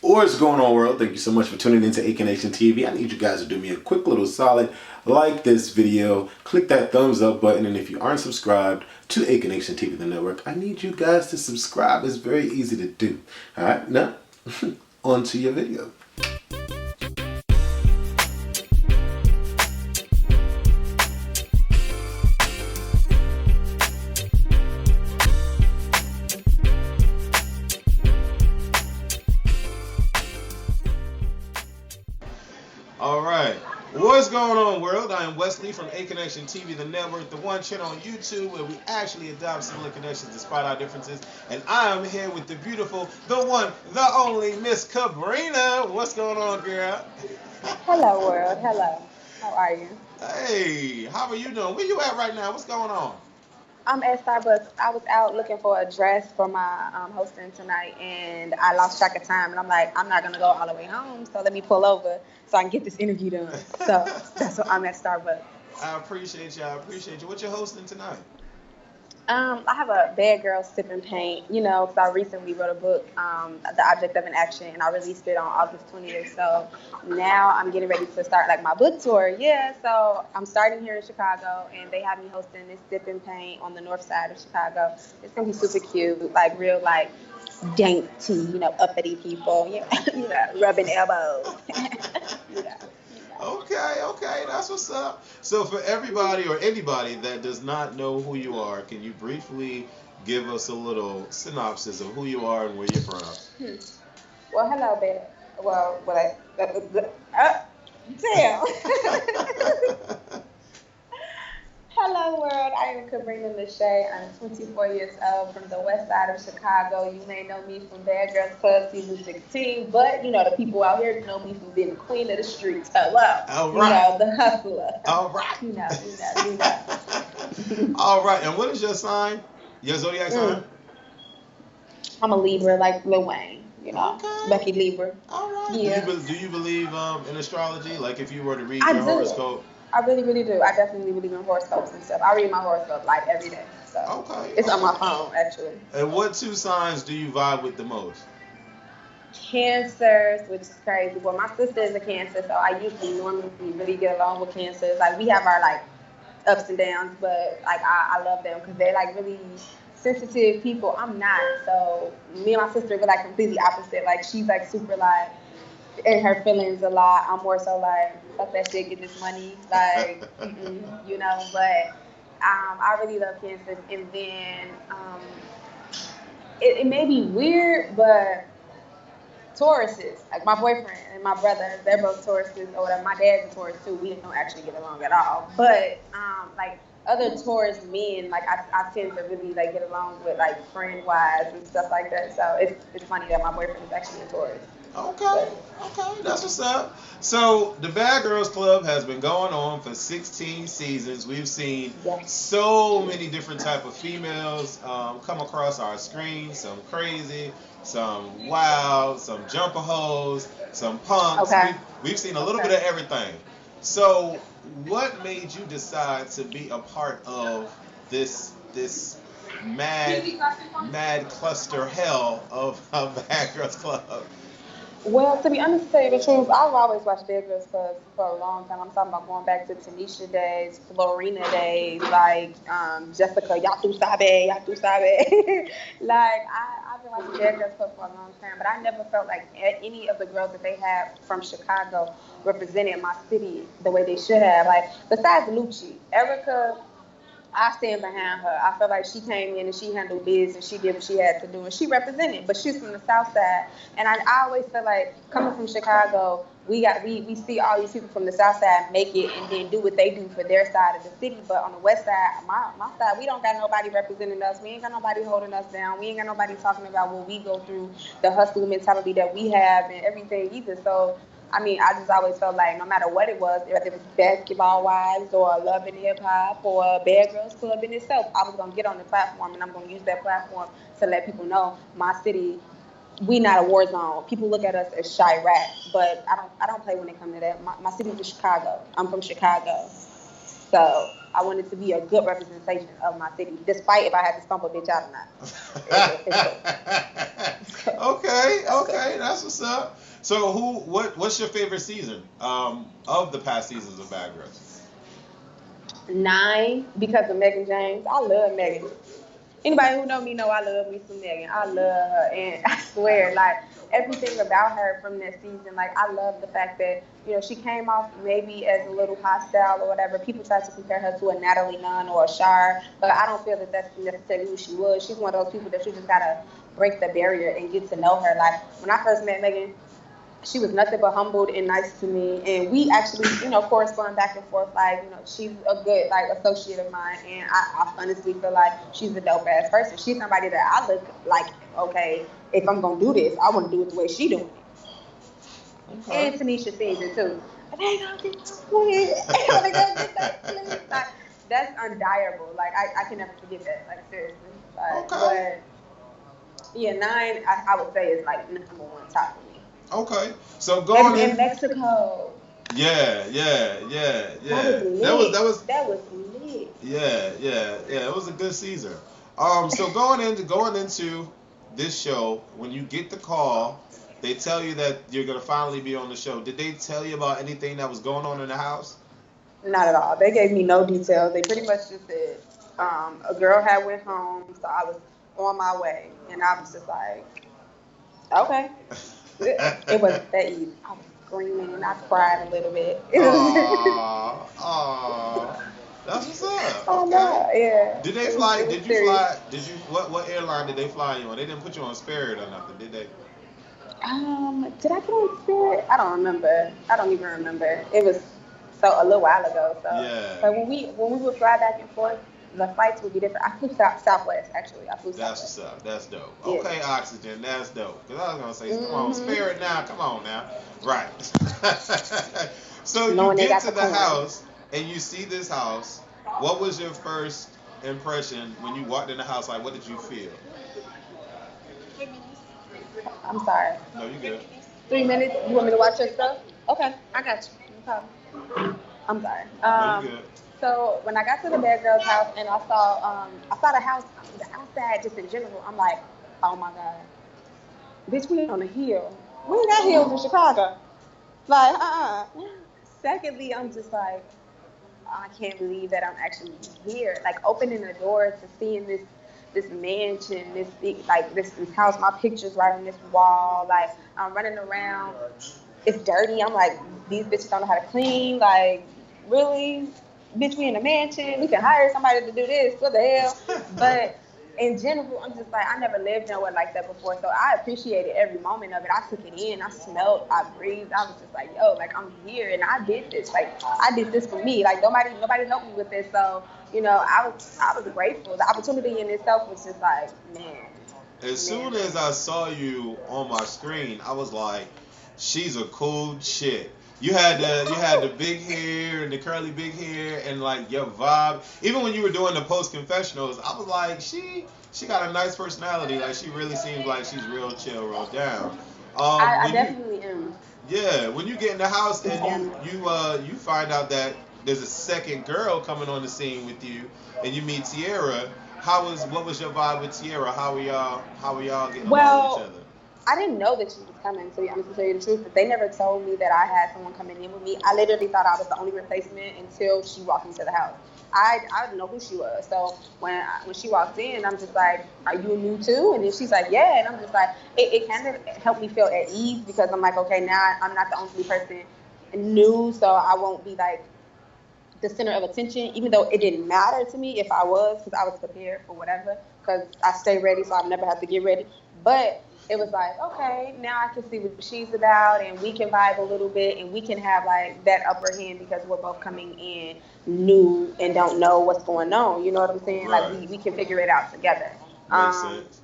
What's going on, world? Thank you so much for tuning into AK Nation TV. I need you guys to do me a quick little solid. Like this video, click that thumbs up button, and if you aren't subscribed to AK Nation TV, the network, I need you guys to subscribe. It's very easy to do. All right, now, on to your video. All right. What's going on, world? I am Wesley from A Connection TV, the network, the one channel on YouTube where we actually adopt similar connections despite our differences. And I am here with the beautiful, the one, the only Miss Kabrina. What's going on, girl? Hello, world. Hello. How are you? Hey, how are you doing? Where you at right now? What's going on? I'm at Starbucks. I was out looking for a dress for my hosting tonight, and I lost track of time. And I'm like, I'm not going to go all the way home, so let me pull over so I can get this interview done. So that's what I'm at Starbucks. I appreciate you. I appreciate you. What you hosting tonight? I have a Bad Girl Sipping Paint, because I recently wrote a book, The Object of an Action, and I released it on August 20th. So now I'm getting ready to start like my book tour. Yeah, so I'm starting here in Chicago, and they have me hosting this Sipping Paint on the north side of Chicago. It's gonna be super cute, like real like dainty, uppity people, rubbing elbows. yeah. Okay, that's what's up. So for everybody or anybody that does not know who you are, can you briefly give us a little synopsis of who you are and where you're from? Well, hello, babe. Well, damn. Hello, world. I am Kabrina Lachey. I'm 24 years old from the west side of Chicago. You may know me from Bad Girls Club season 16, but the people out here know me from being the queen of the streets. Hello. All right. The hustler. All right. You know. All right. And what is your sign? Your zodiac sign? I'm a Libra, like Lil Wayne. Okay. Becky Libra. All right. Yeah. Do you believe in astrology? Like if you were to read your horoscope? I really, really do. I definitely believe in horoscopes and stuff. I read my horoscope like every day. So it's on my phone, actually. And what two signs do you vibe with the most? Cancers, which is crazy. Well, my sister is a Cancer, so I usually normally really get along with Cancers. Like we have our like ups and downs, but like I love them because they're like really sensitive people. I'm not. So me and my sister were like completely opposite. Like she's like super like in her feelings a lot. I'm more so like, fuck that shit, get this money, like, but I really love Kansas. And then it may be weird, but Tauruses, like my boyfriend and my brother, they're both Tauruses, or whatever. My dad's a Taurus too. We don't actually get along at all. But like other Taurus men, like I tend to really like get along with like friend wise and stuff like that. So it's funny that my boyfriend is actually a Taurus. Okay, that's what's up. So the Bad Girls Club has been going on for 16 seasons. We've seen so many different type of females come across our screen. Some crazy, some wild, some jumper hoes, some punks. Okay. We've seen a little bit of everything. So what made you decide to be a part of this mad cluster hell of a Bad Girls Club? Well, to be honest, to tell you the truth, I've always watched Bad Girls Club for a long time. I'm talking about going back to Tanisha days, Florina days, like Jessica, Yatu Sabe. Like, I've been watching Bad Girls Club for a long time, but I never felt like any of the girls that they had from Chicago represented my city the way they should have. Like, besides Lucci, Erica, I stand behind her. I feel like she came in and she handled biz and she did what she had to do and she represented. But she's from the South Side, and I always feel like coming from Chicago, we see all these people from the South Side make it and then do what they do for their side of the city. But on the West Side, my side, we don't got nobody representing us. We ain't got nobody holding us down. We ain't got nobody talking about what we go through, the hustle mentality that we have and everything either. So I mean, I just always felt like no matter what it was, whether it was Basketball Wives or Love and Hip Hop or Bad Girls Club in itself, I was going to get on the platform and I'm going to use that platform to let people know my city, we not a war zone. People look at us as Chirac, but I don't play when it comes to that. My city's in Chicago. I'm from Chicago. So I wanted to be a good representation of my city, despite if I had to stump a bitch out or not. It's cool. Okay, that's what's up. So what's your favorite season of the past seasons of Bad Girls? 9, because of Megan James. I love Megan. Anybody who know me know I love me some Megan. I love her, and I swear, like everything about her from that season, like I love the fact that she came off maybe as a little hostile or whatever. People try to compare her to a Natalie Nunn or a Shar, but I don't feel that that's necessarily who she was. She's one of those people that you just gotta break the barrier and get to know her. Like when I first met Megan, she was nothing but humbled and nice to me, and we actually correspond back and forth. Like she's a good like associate of mine, and I honestly feel like she's a dope ass person. She's somebody that I look like, okay, if I'm gonna do this, I want to do it the way she doing it. Okay. And Tanisha season too. They gonna get that like that's undeniable. Like I can never forget that. Like seriously. Like, Okay. But yeah, 9 I would say is like number 1 top for me. Okay. So going in Mexico. Yeah. That was lit. Yeah. It was a good season. So going into this show, when you get the call, they tell you that you're gonna finally be on the show. Did they tell you about anything that was going on in the house? Not at all. They gave me no details. They pretty much just said a girl had went home, so I was on my way, and I was just like, okay. It wasn't that easy. I was screaming and I cried a little bit. Aww. That's what's up. Oh no, yeah. Did they fly? Did you fly? Did you? What airline did they fly you on? They didn't put you on Spirit or nothing, did they? Did I get on Spirit? I don't remember. I don't even remember. It was a little while ago. So, yeah. But when we would fly back and forth, the flights would be different. I flew Southwest actually. I flew Southwest. That's what's up. That's dope. Yeah. Okay, Oxygen. That's dope. Cause I was gonna say, come on, Spirit now. Come on now. Right. So you get to the house and you see this house. What was your first impression when you walked in the house? Like, what did you feel? I'm sorry. No, you good. 3 minutes. You want me to watch your stuff? Okay, I got you. No problem. I'm sorry. No, you good. So when I got to the Bad Girl's house and I saw the house, the outside just in general, I'm like, oh my God, bitch, we on a hill. We ain't got hills in Chicago. Like, Secondly, I'm just like, I can't believe that I'm actually here. Like opening the door to seeing this mansion, this house. My picture's right on this wall. Like I'm running around. It's dirty. I'm like, these bitches don't know how to clean. Like, really? Bitch, we in a mansion. We can hire somebody to do this. What the hell? But in general, I'm just like, I never lived nowhere like that before. So I appreciated every moment of it. I took it in. I smelled. I breathed. I was just like, yo, like I'm here and I did this. Like I did this for me. Like nobody helped me with this. So I was grateful. The opportunity in itself was just like, man. As soon as I saw you on my screen, I was like, she's a cool chick. You had the big hair and the curly big hair and like your vibe. Even when you were doing the post confessionals, I was like, she got a nice personality. Like she really seems like she's real chill, real down. I definitely am. Yeah, when you get in the house and you find out that there's a second girl coming on the scene with you, and you meet Tierra. What was your vibe with Tierra? How were y'all getting along with each other? I didn't know that she was coming, to be honest, to tell you the truth. But they never told me that I had someone coming in with me. I literally thought I was the only replacement until she walked into the house. I didn't know who she was. So when she walked in, I'm just like, are you new too? And then she's like, yeah. And I'm just like, it kind of helped me feel at ease because I'm like, okay, now I'm not the only person new, so I won't be like the center of attention, even though it didn't matter to me if I was, because I was prepared for whatever, because I stay ready, so I've never had to get ready. But it was like, okay, now I can see what she's about, and we can vibe a little bit, and we can have like that upper hand because we're both coming in new and don't know what's going on. You know what I'm saying? Right. Like we can figure it out together. Makes sense.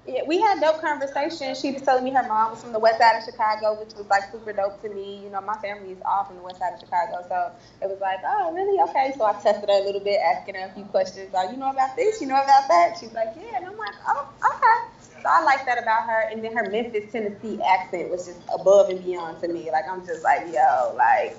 Yeah, we had dope conversations. She was telling me her mom was from the west side of Chicago, which was like super dope to me. You know, my family is all from the west side of Chicago, so it was like, oh, really? Okay. So I tested her a little bit, asking her a few questions. Like, you know about this? You know about that? She's like, yeah. And I'm like, oh, okay. So I like that about her. And then her Memphis, Tennessee accent was just above and beyond to me. Like, I'm just like, yo, like,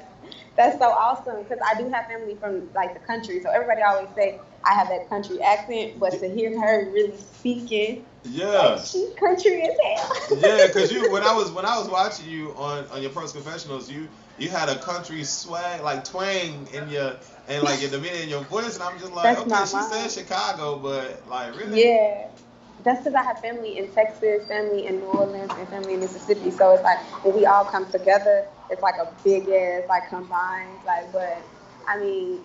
That's so awesome because I do have family from like the country, so everybody always say I have that country accent, but to hear her really speaking, like Yeah. she country as hell. Yeah, because you when I was watching you on your Pros Confessionals, you had a country swag like twang in your and like your demeanor in your voice, and I'm just like, That's okay, my she said mom. Chicago, but like really? Yeah. That's because I have family in Texas, family in New Orleans, and family in Mississippi. So it's like when we all come together, it's like a big ass like combined like. But I mean,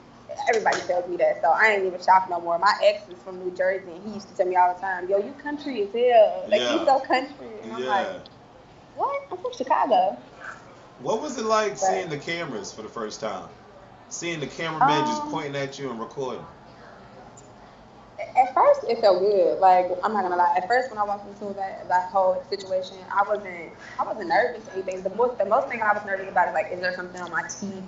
everybody tells me that, so I ain't even shocked no more. My ex is from New Jersey, and he used to tell me all the time, "Yo, you country as hell. Like you Yeah, so country." And I'm like, yeah. "What? I'm from Chicago." What was it like seeing But the cameras for the first time? Seeing the cameraman just um, pointing at you and recording. at first, it felt good. Like I'm not gonna lie. At first, when I walked into that whole situation, I wasn't nervous or anything. The most thing I was nervous about is like, is there something on my teeth,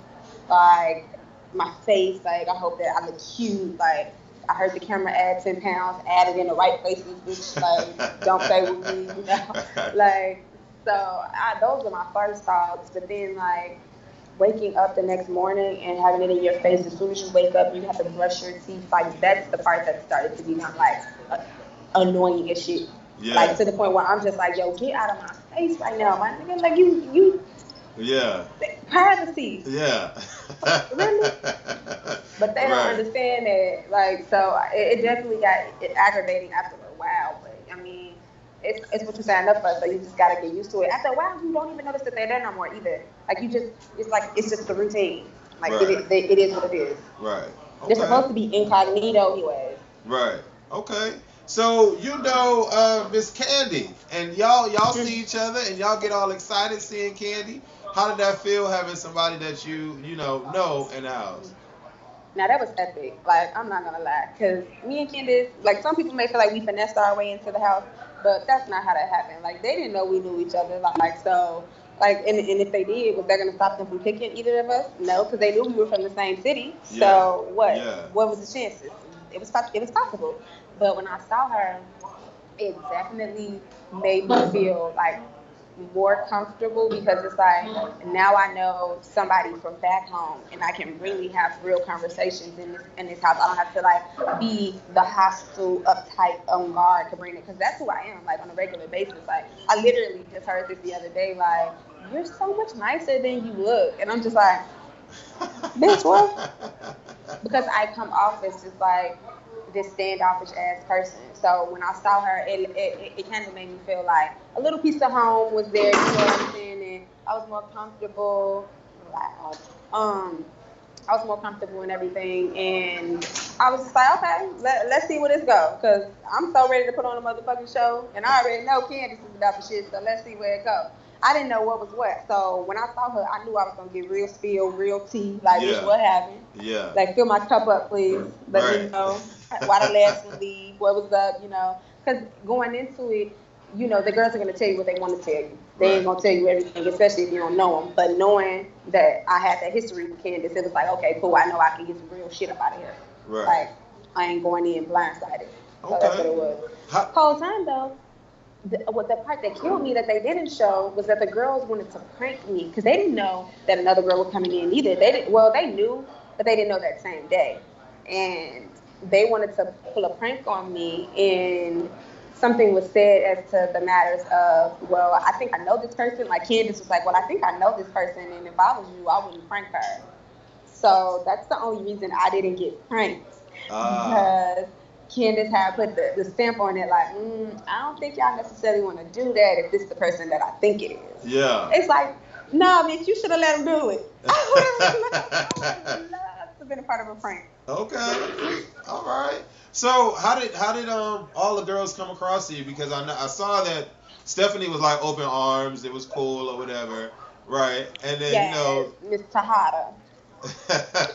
like my face? Like I hope that I look cute. Like I heard the camera add 10 pounds, add it in the right places, which like don't play with me, you know. Like so, those are my first thoughts. But then like waking up the next morning and having it in your face as soon as you wake up, you have to brush your teeth. Like that's the part that started to become like uh, annoying as shit. Like Yeah, to the point where I'm just like, yo, get out of my face right now, my nigga. Like you yeah, privacy, yeah. really? But they don't Right. understand that. Like so, it definitely got aggravating after a while. But I mean. It's what you signed up for, so you just gotta get used to it. After a while, you don't even notice that they're there no more either. Like you just, it's like it's just the routine. Like Right. it is what it is. Right. They're Okay. supposed to be incognito anyways. Right. Okay. So Miss Candy, and y'all see each other, and y'all get all excited seeing Candy. How did that feel having somebody that you know in the house? Now that was epic. Like I'm not gonna lie, cause me and Candace, like some people may feel like we finessed our way into the house, but that's not how that happened. Like they didn't know we knew each other. Like so, like and if they did, was that gonna stop them from picking either of us? No, because they knew we were from the same city. Yeah. So what? Yeah. What was the chances? It was possible. But when I saw her, it definitely made me feel like more comfortable because it's like now I know somebody from back home and I can really have real conversations in this house. I don't have to like be the hostile, uptight, on guard Kabrina because that's who I am like on a regular basis. Like I literally just heard this the other day. Like you're so much nicer than you look, and I'm just like, bitch, what? Because I come off as just like this standoffish ass person. So when I saw her, it kind of made me feel like a little piece of home was there. You know what I'm saying? And I was more comfortable. Loud. I was more comfortable and everything, and I was just like, okay, let's see where this goes, cause I'm so ready to put on a motherfucking show, and I already know Candace is about the shit, so let's see where it goes. I didn't know what was what, so when I saw her, I knew I was gonna get real spill, real tea, like bitch, Yeah. what happened? Yeah. Like fill my cup up, please. Let me Right. know why the last one leave, what was up, cause going into it, the girls are gonna tell you what they want to tell you. They ain't Right. gonna tell you everything, especially if you don't know them. But knowing that I had that history with Candace, it was like, okay, cool. I know I can get some real shit up out of here. Right. Like I ain't going in blindsided. So that's what Okay. it was. How, Whole time though, what the part that killed me that they didn't show was that the girls wanted to prank me because they didn't know that another girl was coming in either. They didn't. Well, they knew, but they didn't know that same day, and they wanted to pull a prank on me. And something was said as to the matters of, well, I think I know this person. Like Candace was like, well, I think I know this person, and if I was you, I wouldn't prank her. So that's the only reason I didn't get pranked ah. because Candace had put the stamp on it like, I don't think y'all necessarily want to do that if this is the person that I think it is. Yeah. It's like, no, bitch, you should have let him do it. I would love to have been a part of a prank. Okay. All right. So how did all the girls come across to you? Because I saw that Stephanie was like open arms. It was cool or whatever, right? And then Yes, Miss Tahada.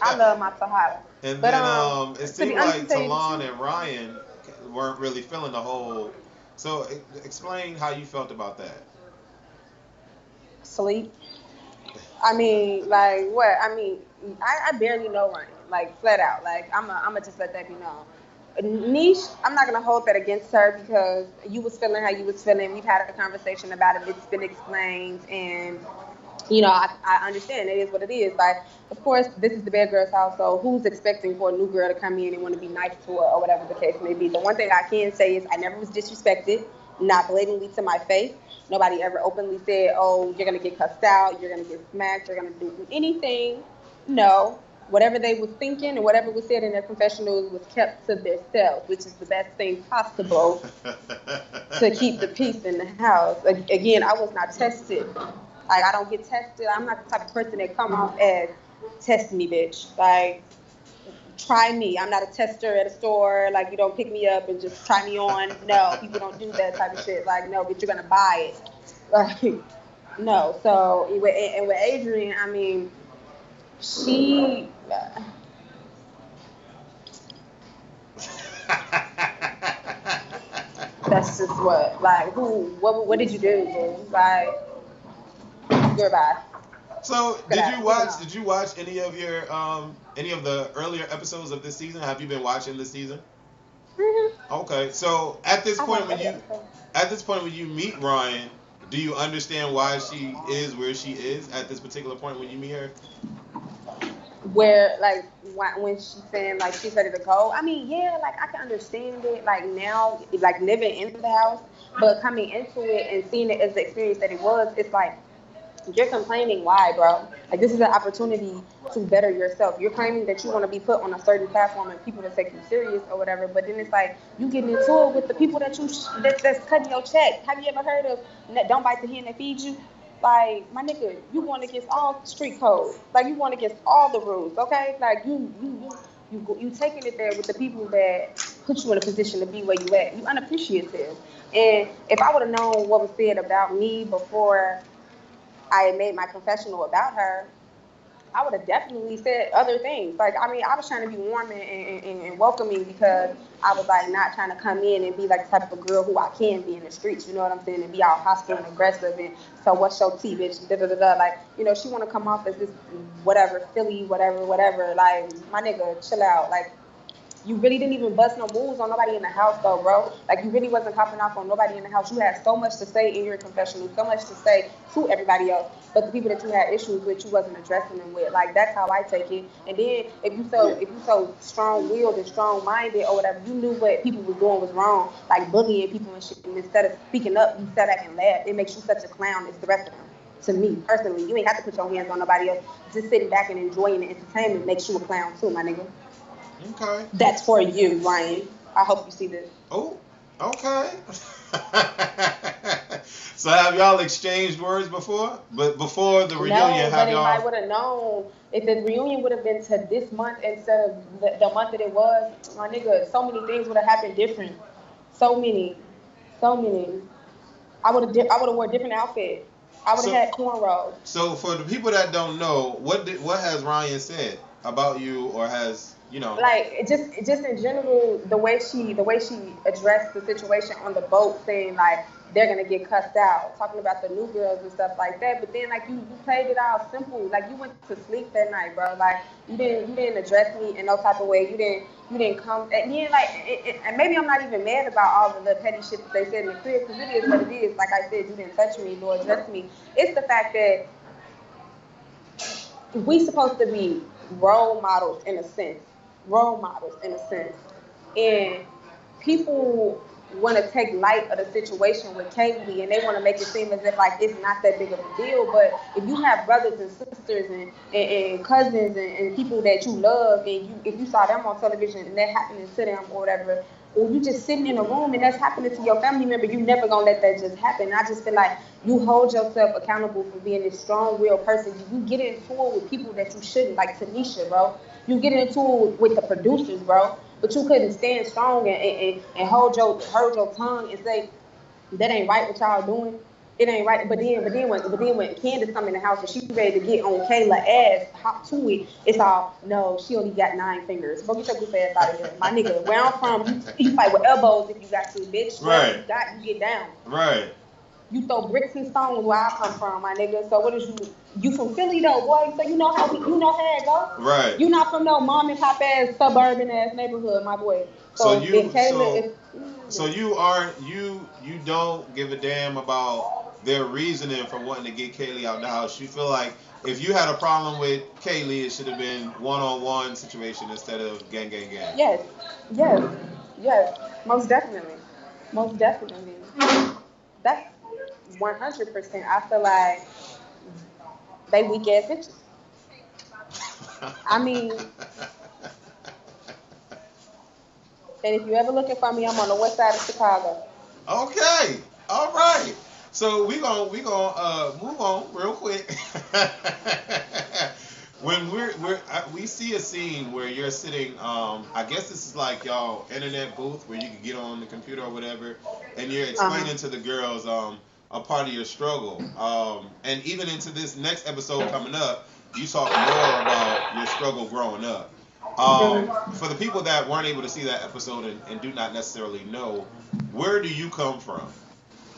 I love my Tahada. and But then it to be seemed honest, to like tell you the Talon truth, and Ryan weren't really feeling the whole. So explain how you felt about that. sleep. I mean, like what? I mean, I barely know Ryan, like flat out. Like I'm just let that be known. Niche, I'm not gonna hold that against her because you was feeling how you was feeling. We've had a conversation about it. It's been explained, and you know, I understand it is what it is. Like, of course, this is the bad girl's house, so who's expecting for a new girl to come in and want to be nice to her or whatever the case may be? The one thing I can say is I never was disrespected, not blatantly to my face. Nobody ever openly said, oh, you're going to get cussed out, you're going to get smacked, you're going to do anything. No. Whatever they was thinking and whatever was said in their confessionals was kept to themselves, which is the best thing possible to keep the peace in the house. Again, I was not tested. Like, I don't get tested. I'm not the type of person that come off as test me, bitch. Like, try me. I'm not a tester at a store. Like, you don't pick me up and just try me on. No, people don't do that type of shit. Like, no, but you're gonna buy it. Like, no. So, and with Adrian, I mean, she. That's just what. Like, what did you do, boo? Like, goodbye. So did you watch any of the earlier episodes of this season? Have you been watching this season? Mm-hmm. Okay. So at this point when you meet Ryan, do you understand why she is where she is at this particular point when you meet her? Where, like, when she's saying, like, she's ready to go, I mean, yeah, like, I can understand it, like, now, like, living into the house, but coming into it and seeing it as the experience that it was, it's like, you're complaining why, bro? Like, this is an opportunity to better yourself. You're claiming that you want to be put on a certain platform and people to take you serious or whatever, but then it's like, you getting into it with the people that's cutting your check. Have you ever heard of don't bite the hand that feeds you? Like, my nigga, you going against all street code. Like, you going against all the rules, okay? Like, you taking it there with the people that put you in a position to be where you at. You unappreciative. And if I would have known what was said about me before I had made my confessional about her, I would have definitely said other things. Like, I mean, I was trying to be warm and welcoming because I was, like, not trying to come in and be, like, the type of girl who I can be in the streets, you know what I'm saying, and be all hostile and aggressive and, so what's your tea, bitch, da-da-da-da. Like, you know, she want to come off as this whatever, Philly, whatever. Like, my nigga, chill out. Like, you really didn't even bust no moves on nobody in the house, though, bro. Like, you really wasn't popping off on nobody in the house. You had so much to say in your confessional, so much to say to everybody else. But the people that you had issues with, you wasn't addressing them with. Like, that's how I take it. And then if you so strong-willed and strong-minded or whatever, you knew what people was doing was wrong, like bullying people and shit. And instead of speaking up, you sat back and laughed. It makes you such a clown as the rest of them. To me, personally, you ain't have to put your hands on nobody else. Just sitting back and enjoying the entertainment makes you a clown too, my nigga. Okay. That's for you, Ryan. I hope you see this. Oh, okay. So have y'all exchanged words before? But before the reunion, have y'all? I would have known if the reunion would have been to this month instead of the month that it was. My nigga, so many things would have happened different. So many. I would have wore a different outfit. I would have had cornrows. So for the people that don't know, what has Ryan said about you, or has, you know, like, just in general, the way she addressed the situation on the boat, saying like they're gonna get cussed out, talking about the new girls and stuff like that. But then, like, you played it all simple. Like, you went to sleep that night, bro. Like, you didn't address me in no type of way. You didn't come. And then, like, and maybe I'm not even mad about all of the petty shit that they said in the crib, because it is what it is. Like I said, you didn't touch me nor address me. It's the fact that we supposed to be role models in a sense. And people want to take light of the situation with Kaylee, and they want to make it seem as if, like, it's not that big of a deal. But if you have brothers and sisters and cousins and people that you love, and if you saw them on television and that happening to them or whatever, or you just sitting in a room and that's happening to your family member, you never gonna let that just happen. And I just feel like you hold yourself accountable for being this strong, real person. You get into it with people that you shouldn't, like Tanisha, bro. You get into it with the producers, bro. But you couldn't stand strong and hold your tongue and say that ain't right what y'all doing. It ain't right. But then when Candace come in the house and she's ready to get on Kayla ass, hop to it, it's all, no, she only got 9 fingers. Bro, get your goof ass out of here. My nigga, where I'm from, you fight with elbows if you got to, bitch. Right. You get down. Right. You throw bricks and stones where I come from, my nigga. So what is you from Philly though, boy? So you know how it goes. Right. You not from no mom and pop ass suburban ass neighborhood, my boy. So you don't give a damn about their reasoning for wanting to get Kaylee out the house. You feel like if you had a problem with Kaylee, it should have been one-on-one situation instead of gang, gang, gang. Yes, yes, yes. Most definitely, most definitely. That's 100%. I feel like they weak ass bitches. I mean, and if you ever looking for me, I'm on the west side of Chicago. Okay. All right. So we gonna move on real quick. When we see a scene where you're sitting, I guess this is like y'all internet booth where you can get on the computer or whatever, and you're explaining to the girls a part of your struggle. And even into this next episode coming up, you talk more about your struggle growing up. For the people that weren't able to see that episode and do not necessarily know, where do you come from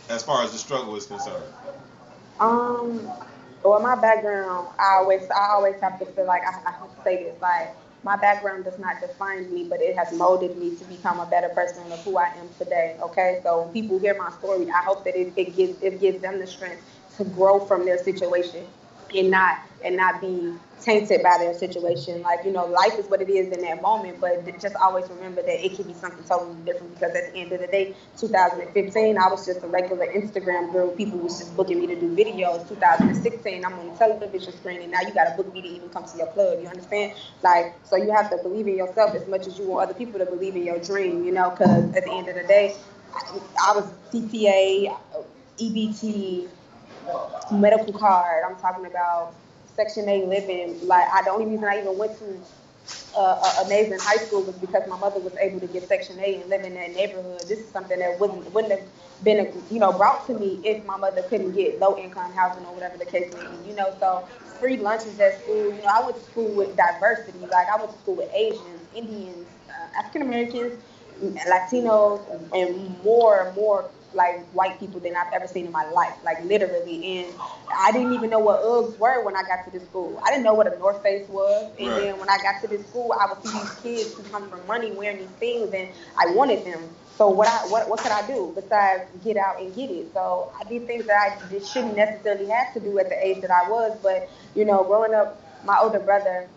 as far as the struggle is concerned? Um, well, my background, I always have to feel like I have to say this, like my background does not define me, but it has molded me to become a better person of who I am today. Okay, so when people hear my story, I hope that it gives them the strength to grow from their situation and not be tainted by their situation. Like, life is what it is in that moment, but just always remember that it can be something totally different because at the end of the day, 2015, I was just a regular Instagram girl. People was just booking me to do videos. 2016, I'm on the television screen, and now you got to book me to even come to your club. You understand? Like, so you have to believe in yourself as much as you want other people to believe in your dream, because at the end of the day, I was CTA, EBT, medical card. I'm talking about Section 8 living. Like, the only reason I even went to a neighboring high school was because my mother was able to get Section 8 and live in that neighborhood. This is something that wouldn't have been, brought to me if my mother couldn't get low income housing or whatever the case may be. So free lunches at school. I went to school with diversity. Like, I went to school with Asians, Indians, African Americans, Latinos, and more like white people than I've ever seen in my life, like literally. And I didn't even know what Uggs were when I got to this school. I didn't know what a North Face was. And Right. then when I got to this school, I would see these kids who come from money wearing these things, and I wanted them. So what could I do besides get out and get it? So I did things that I just shouldn't necessarily have to do at the age that I was. But growing up, my older brother,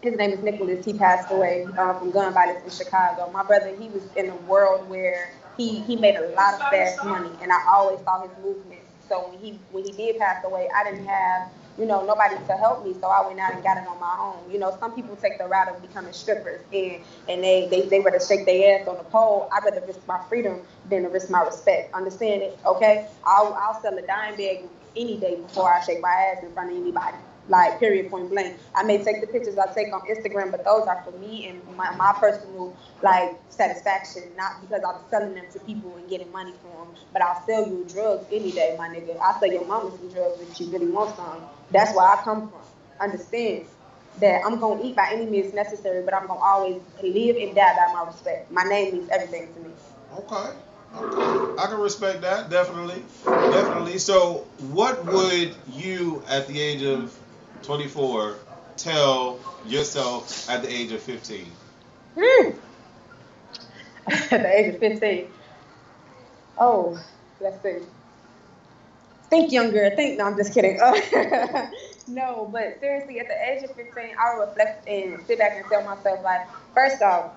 his name is Nicholas. He passed away from gun violence in Chicago. My brother, he was in a world where he made a lot of fast money, and I always saw his movements. So when he did pass away, I didn't have nobody to help me, so I went out and got it on my own. Some people take the route of becoming strippers, and they rather shake their ass on the pole. I'd rather risk my freedom than to risk my respect. Understand it? Okay, I'll sell a dime bag any day before I shake my ass in front of anybody. Like, period, point blank. I may take the pictures I take on Instagram, but those are for me and my personal, like, satisfaction, not because I'm selling them to people and getting money for them. But I'll sell you drugs any day, my nigga. I'll sell your mama some drugs if she really wants some. That's where I come from. Understand that I'm going to eat by any means necessary, but I'm going to always live and die by my respect. My name means everything to me. Okay. Okay. I can respect that, definitely. Definitely. So, what would you, at the age of 24, tell yourself at the age of 15? At the age of 15. Oh, let's see. Think younger. No, I'm just kidding. No, but seriously, at the age of 15, I would reflect and sit back and tell myself, like, first off,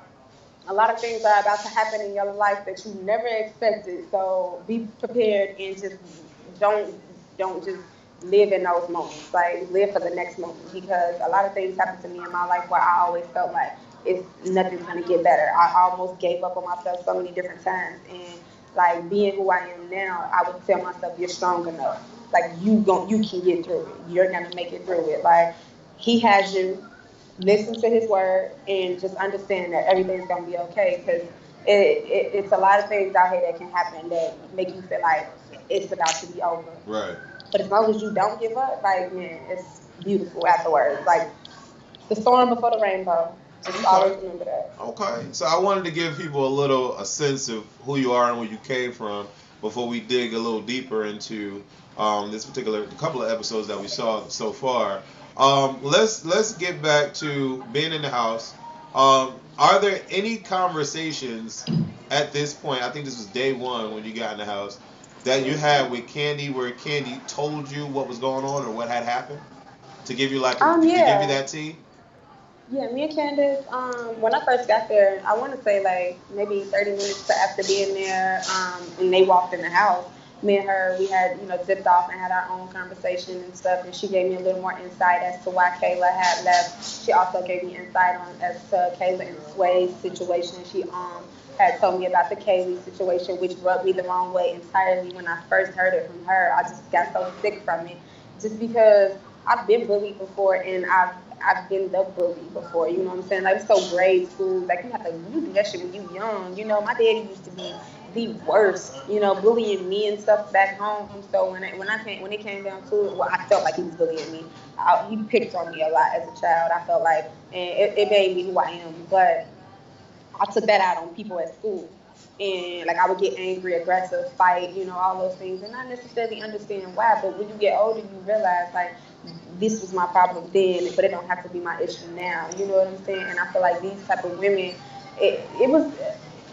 a lot of things are about to happen in your life that you never expected. So be prepared and just don't don't just live in those moments. Like, live for the next moment, because a lot of things happened to me in my life where I always felt like it's nothing's gonna get better. I almost gave up on myself so many different times, and like being who I am now, I would tell myself you're strong enough. Like, you can get through it. You're gonna make it through it. Like, he has you. Listen to his word and just understand that everything's gonna be okay. Because it's a lot of things out here that can happen that make you feel like it's about to be over. Right. But as long as you don't give up, like, man, it's beautiful afterwards. Like, the storm before the rainbow. Just always remember that. Okay. So I wanted to give people a sense of who you are and where you came from before we dig a little deeper into this particular couple of episodes that we saw so far. Let's get back to being in the house. Are there any conversations at this point? I think this was day one when you got in the house. that you had with Candy, where Candy told you what was going on or what had happened to give you to give you Yeah. that tea? Yeah, me and Candace, when I first got there, I want to say like maybe 30 minutes after being there, and they walked in the house, me and her, we had, zipped off and had our own conversation and stuff, and she gave me a little more insight as to why Kayla had left. She also gave me insight on as to Kayla and Sway's situation. She had told me about the Kaylee situation, which rubbed me the wrong way entirely when I first heard it from her. I just got so sick from it, just because I've been bullied before, and I've been the bully before. You know what I'm saying? Like, it's so grade school. Like, you do that shit when you young. My daddy used to be the worst. Bullying me and stuff back home. So when it came down to it, well, I felt like he was bullying me. He picked on me a lot as a child. I felt like, and it made me who I am. But I took that out on people at school. And like, I would get angry, aggressive, fight, all those things, and not necessarily understand why. But when you get older, you realize like this was my problem then, but it don't have to be my issue now. You know what I'm saying? And I feel like these type of women, it was.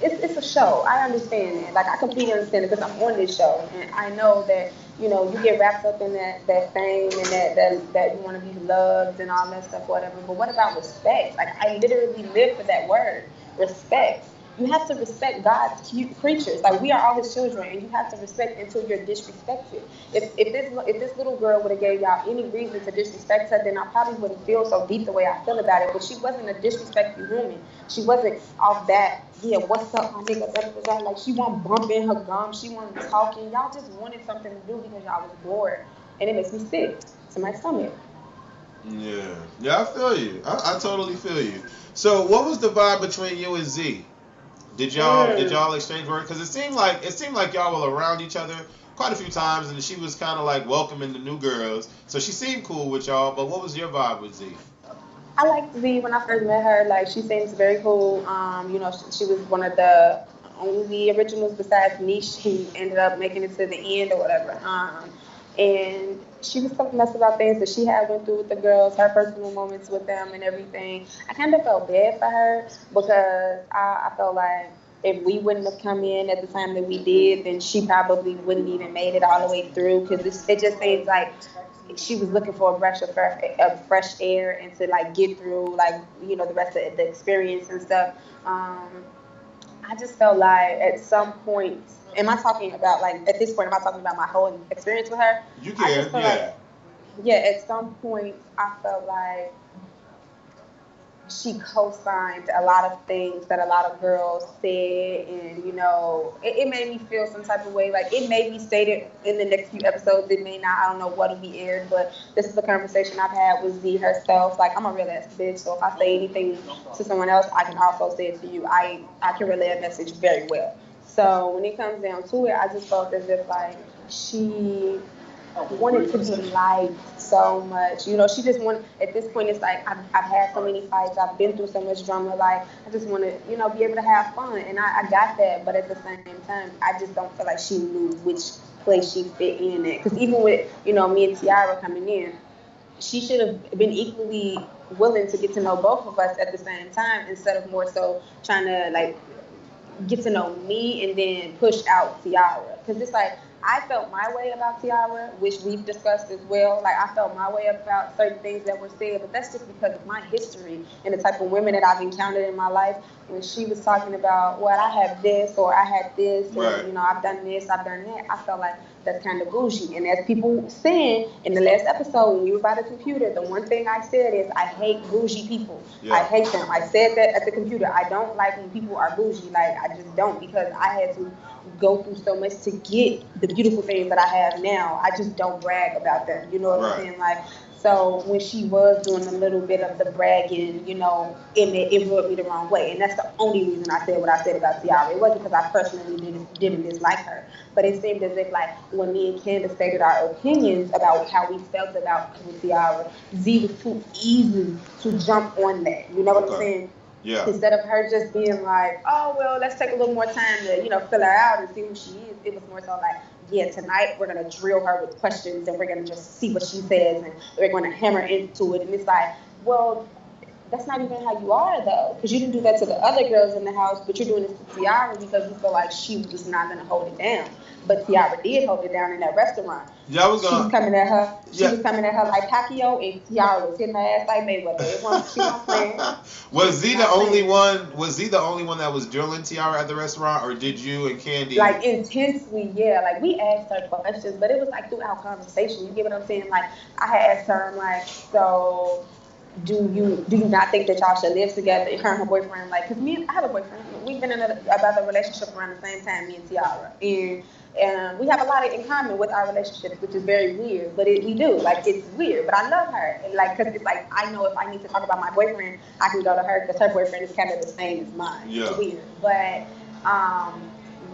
It's a show. I understand it. Like, I completely understand it because I'm on this show, and I know that you get wrapped up in that fame and that you want to be loved and all that stuff, whatever. But what about respect? Like, I literally live for that word, respect. You have to respect God's creatures. Like, we are all His children, and you have to respect until you're disrespected. If this little girl would have gave y'all any reason to disrespect her, then I probably wouldn't feel so deep the way I feel about it. But she wasn't a disrespectful woman. She wasn't off that. Yeah, what's up, my nigga? Da, da, da, da. Like, she wasn't bumping her gum. She wasn't talking. Y'all just wanted something to do because y'all was bored, and it makes me sick to my stomach. Yeah, yeah, I feel you. I totally feel you. So, what was the vibe between you and Z? Did y'all exchange words? Because it seemed like y'all were around each other quite a few times, and she was kind of like welcoming the new girls. So she seemed cool with y'all. But what was your vibe with Z? I liked Z when I first met her. Like, she seems very cool. She was one of the only originals besides Niche who ended up making it to the end or whatever. And she was telling us about things that she had went through with the girls, her personal moments with them and everything. I kind of felt bad for her because I felt like if we wouldn't have come in at the time that we did, then she probably wouldn't even made it all the way through because it just seems like she was looking for a fresh air and to like get through like the rest of the experience and stuff. I just felt like at some point, am I talking about like at this point, am I talking about my whole experience with her? You I just can, felt like, yeah. yeah, at some point I felt like she co-signed a lot of things that a lot of girls said, and it made me feel some type of way. Like, it may be stated in the next few episodes, it may not. I don't know what'll be aired, but this is a conversation I've had with Z herself. Like, I'm a real ass bitch, so if I say anything to someone else, I can also say it to you. I can relay a message very well. So when it comes down to it, I just felt as if like she wanted to be liked so much. She just wanted, at this point, it's like, I've had so many fights, I've been through so much drama, like, I just want to, be able to have fun. And I got that, but at the same time, I just don't feel like she knew which place she fit in at. Because even with, me and Tiara coming in, she should have been equally willing to get to know both of us at the same time instead of more so trying to, like, get to know me and then push out Tiara. Because it's like, I felt my way about Tiara, which we've discussed as well. Like, I felt my way about certain things that were said, but that's just because of my history and the type of women that I've encountered in my life. When she was talking about, well, I have this or I had this, Right. and I've done this, I've done that, I felt like that's kind of bougie. And as people saying in the last episode when we were by the computer, the one thing I said is I hate bougie people. Yeah. I hate them. I said that at the computer. I don't like when people are bougie. Like, I just don't, because I had to go through so much to get the beautiful things that I have now. I just don't brag about them. You know what I'm saying? Like, so when she was doing a little bit of the bragging, it rubbed me the wrong way. And that's the only reason I said what I said about Tiara. It wasn't because I personally didn't dislike her. But it seemed as if, like, when me and Candace stated our opinions about how we felt about Tiara, Z was too easy to jump on that. You know what I'm saying? Yeah. Instead of her just being like, oh, well, let's take a little more time to, fill her out and see who she is, it was more so like, yeah, tonight we're going to drill her with questions and we're going to just see what she says and we're going to hammer into it. And it's like, well, that's not even how you are, though, because you didn't do that to the other girls in the house, but you're doing this to Tiara because you feel like she was not going to hold it down. But Tiara did hold it down in that restaurant. Yeah, I was She gonna. was coming at her. She Yeah. was coming at her like Pacquiao, and Tiara was hitting her ass like Mayweather. She wasn't playing. Was he the only one? Was he the only one that was drilling Tiara at the restaurant, or did you and Candy? Like intensely, yeah. Like we asked her questions, but it was like through our conversation. You get what I'm saying? Like I had asked her, I'm like, so do you not think that y'all should live together? Her and her boyfriend, like, cause I have a boyfriend. We've been in about the relationship around the same time, me and Tiara, and we have a lot in common with our relationship, which is very weird, but we do. Like, it's weird, but I love her, and like, cause it's like I know if I need to talk about my boyfriend, I can go to her, cause her boyfriend is kind of the same as mine. Yeah. It's weird, but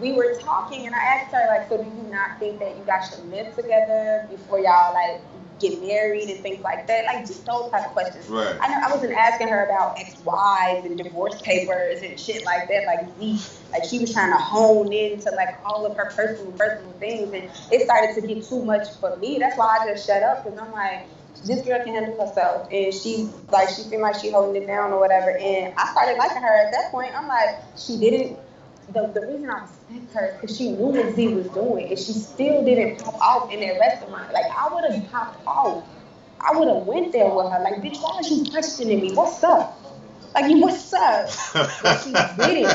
we were talking, and I asked her like, so do you not think that you guys should live together before y'all like get married and things like that, like just those type of questions. Right. I know I wasn't asking her about ex-wives and divorce papers and shit like that. Like she was trying to hone into like all of her personal things, and it started to get too much for me. That's why I just shut up, because I'm like, this girl can handle herself, and she seemed like she holding it down or whatever. And I started liking her at that point. I'm like, she didn't. The reason I respect her is because she knew what Z was doing, and she still didn't pop off in that restaurant. Like, I would have popped off. I would have went there with her. Like, bitch, why are you questioning me? What's up? Like, what's up? But she didn't.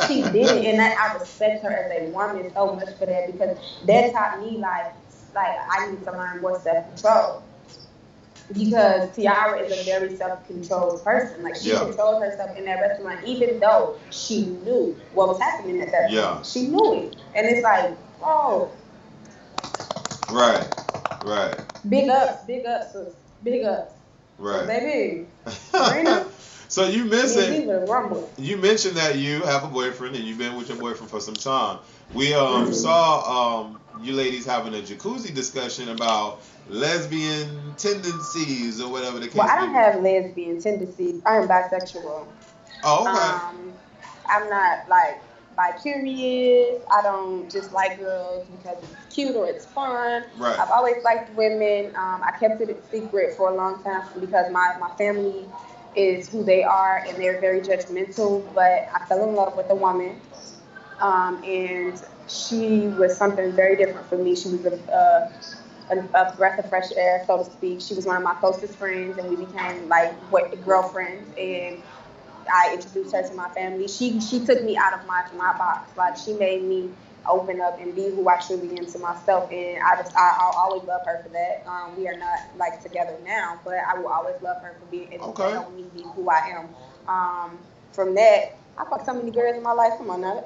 She didn't, and I respect her as a woman so much for that, because that taught me, like I need to learn more self-control. Because Tiara is a very self-controlled person. Like, she controlled herself in that restaurant, even though she knew what was happening at that point. Yeah. She knew it. And it's like, oh. Right. Big ups, sis. Big ups. Right. Baby. Kabrina. So you mentioned that you have a boyfriend and you've been with your boyfriend for some time. We saw you ladies having a jacuzzi discussion about lesbian tendencies or whatever the case may be. Well, I don't have lesbian tendencies. I am bisexual. Oh, okay. I'm not like bi-curious. I don't just like girls because it's cute or it's fun. Right. I've always liked women. I kept it a secret for a long time because my family is who they are, and they're very judgmental. But I fell in love with a woman, and she was something very different for me. She was a breath of fresh air, so to speak. She was one of my closest friends, and we became like girlfriends. And I introduced her to my family. She took me out of my box. Like, she made me open up and be who I truly am to myself, and I'll always love her for that. We are not like together now, but I will always love her for being able to help me be who I am. From that, I fucked so many girls in my life. Come on now,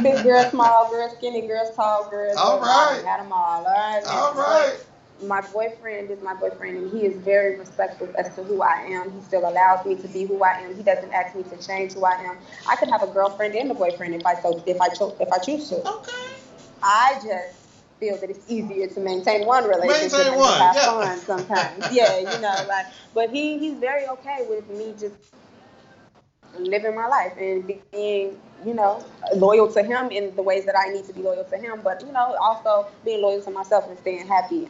big girl, small girl, skinny girls, tall girls. All right, I had them all. All right. All right. My boyfriend is my boyfriend, and he is very respectful as to who I am. He still allows me to be who I am. He doesn't ask me to change who I am. I could have a girlfriend and a boyfriend if I choose to. Okay. I just feel that it's easier to maintain one relationship and one. have fun sometimes. But he's very okay with me just living my life and being, loyal to him in the ways that I need to be loyal to him, but, also being loyal to myself and staying happy.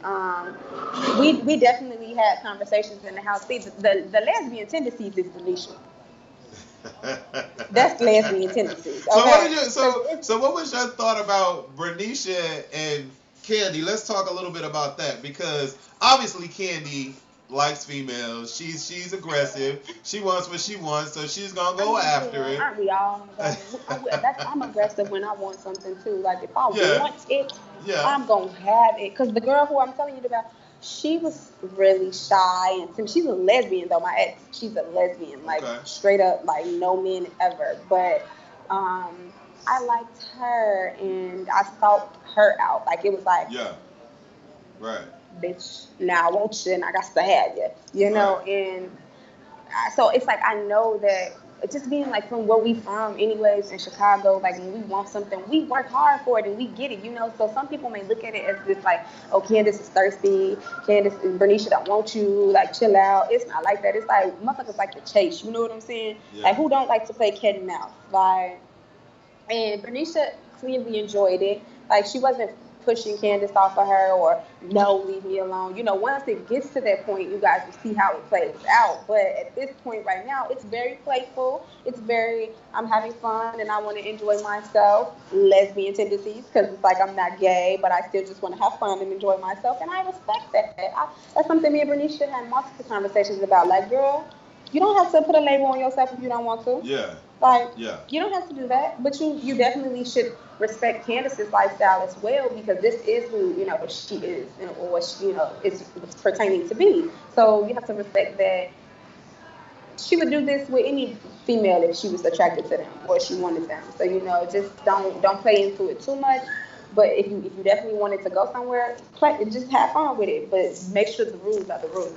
We definitely had conversations in the house. See, the lesbian tendencies is Denisha. That's lesbian tendencies. Okay? So what was your thought about Bernicia and Candy? Let's talk a little bit about that, because obviously Candy likes females. She's aggressive. She wants what she wants, so she's gonna go after it. Aren't we all? I'm aggressive when I want something too. Like, if I want it, I'm gonna have it. Cause the girl who I'm telling you about, she was really shy, and she's a lesbian though. My ex, she's a lesbian, like straight up, like no men ever. But I liked her, and I sought her out. Like, it was like, right. Bitch, now I want you and I got to have you, Right. And so it's like, I know that just being like from where we from anyways in Chicago, like when we want something, we work hard for it and we get it, So some people may look at it as this like, oh, Candace is thirsty, Candace and Bernicia don't want you, like chill out. It's not like that. It's like motherfuckers like to chase, you know what I'm saying? Yeah. Like, who don't like to play cat and mouse? Like, and Bernicia clearly enjoyed it. Like, she wasn't pushing Candace off of her or no, leave me alone. You know, once it gets to that point, you guys will see how it plays out. But at this point right now, it's very playful. It's very, I'm having fun and I want to enjoy myself. Lesbian tendencies, because it's like I'm not gay, but I still just want to have fun and enjoy myself. And I respect that. That's something me and Bernice had multiple conversations about. Like, girl, you don't have to put a label on yourself if you don't want to. Yeah. Like, Yeah. you don't have to do that, but you definitely should respect Candace's lifestyle as well because this is who she is or what she is pertaining to be. So you have to respect that she would do this with any female if she was attracted to them or she wanted them. So just don't play into it too much. But if you definitely wanted to go somewhere, just have fun with it. But make sure the rules are the rules.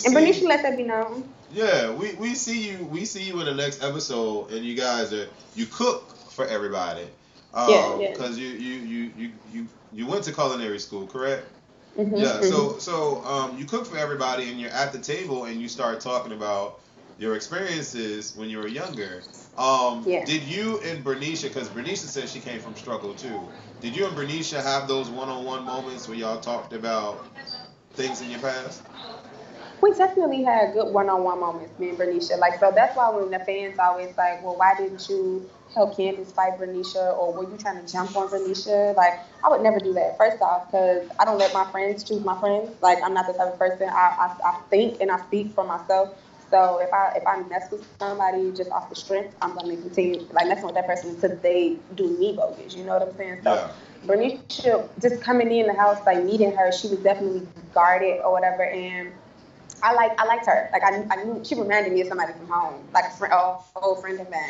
And Bernice let that be known. Yeah, we see you in the next episode, and you cook for everybody. Yeah. Because you went to culinary school, correct? Mm-hmm, Yeah. mm-hmm. So you cook for everybody, and you're at the table, and you start talking about your experiences when you were younger. Did you and Bernice, because Bernice said she came from struggle too. Did you and Bernice have those one-on-one moments where y'all talked about things in your past? We definitely had good one-on-one moments, me and Bernicia. Like, so that's why when the fans always like, well, why didn't you help Candace fight Bernicia, or were you trying to jump on Bernicia? Like, I would never do that. First off, because I don't let my friends choose my friends. Like, I'm not the type of person. I think and I speak for myself. So if I mess with somebody just off the strength, I'm gonna continue like messing with that person until they do me bogus. You know what I'm saying? So. Yeah. Bernicia just coming in the house, like meeting her, she was definitely guarded or whatever, and I liked her. Like I knew she reminded me of somebody from home, like a old friend of mine.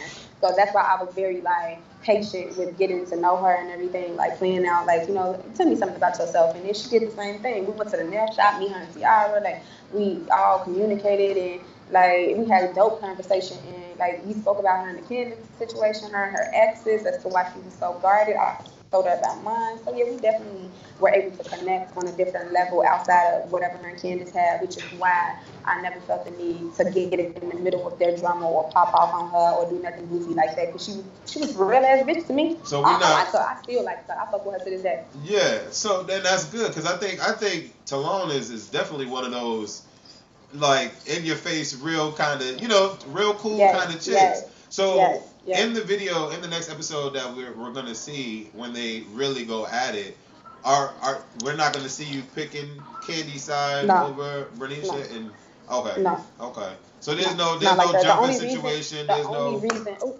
So that's why I was very like patient with getting to know her and everything, like planning out, like tell me something about yourself. And then she did the same thing. We went to the nail shop, me, her, and Tiara. Like we all communicated and like we had a dope conversation. And like we spoke about her in the Candace situation, her and her exes, as to why she was so guarded. I told her about mine. So yeah, we definitely were able to connect on a different level outside of whatever her and Candace had, which is why I never felt the need to get it in the middle of their drama or pop off on her or do nothing goofy like that. Because she was a real ass bitch to me. So we not. I like her. I still like her. I fuck with her to this day. Yeah. So then that's good because I think Talone is definitely one of those like in your face, real kind of real cool kind of chicks. Yes, so in the video, in the next episode that we're gonna see when they really go at it, we're not gonna see you picking Candy's side over Bernicia and okay. No. Okay. So there's no like jumping situation. There's no. Only reason. Ooh,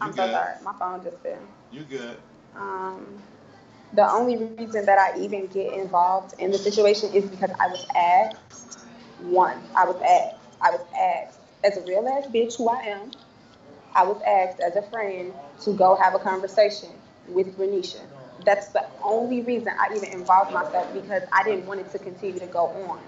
I'm so sorry. My phone just fell. You good. The only reason that I even get involved in the situation is because I was asked. I was asked as a real ass bitch who I am. I was asked as a friend to go have a conversation with Bernicia. That's the only reason I even involved myself because I didn't want it to continue to go on.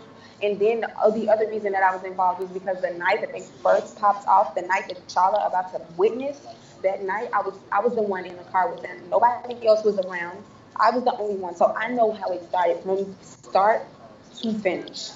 And then the other reason that I was involved was because the night that they first popped off, the night that Charla about to witness, that night I was the one in the car with them. Nobody else was around. I was the only one. So I know how it started from start to finish.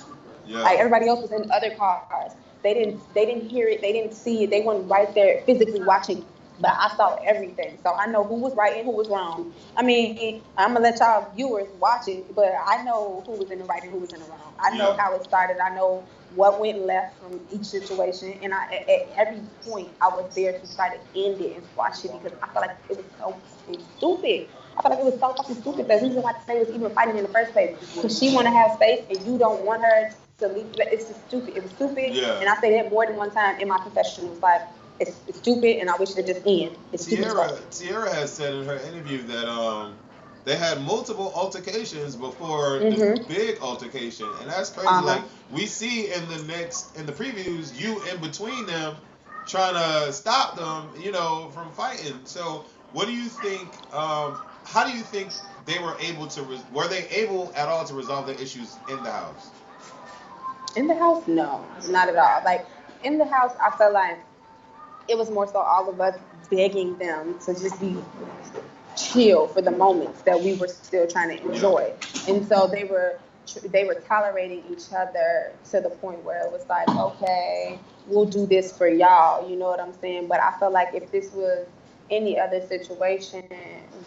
Yeah. Like everybody else was in other cars. They didn't hear it. They didn't see it. They weren't right there physically watching. But I saw everything. So I know who was right and who was wrong. I mean, I'm going to let y'all viewers watch it, but I know who was in the right and who was in the wrong. I know how it started. I know what went left from each situation. And at every point, I was there to try to end it and squash it because I felt like it was so stupid. I felt like it was so fucking stupid. The reason why they was even fighting in the first place. Because she want to have space and you don't want her to leave. It's just stupid. It was stupid. Yeah. And I say that more than one time in my confession. It was like, it's stupid, and I wish it just end. Tiara has said in her interview that they had multiple altercations before the big altercation, and that's crazy. Like we see in the previews, you in between them, trying to stop them, from fighting. So what do you think? How do you think they were able to? Were they able at all to resolve the issues in the house? In the house, no, not at all. Like in the house, I felt like it was more so all of us begging them to just be chill for the moments that we were still trying to enjoy. And so they were tolerating each other to the point where it was like, okay, we'll do this for y'all. You know what I'm saying? But I felt like if this was any other situation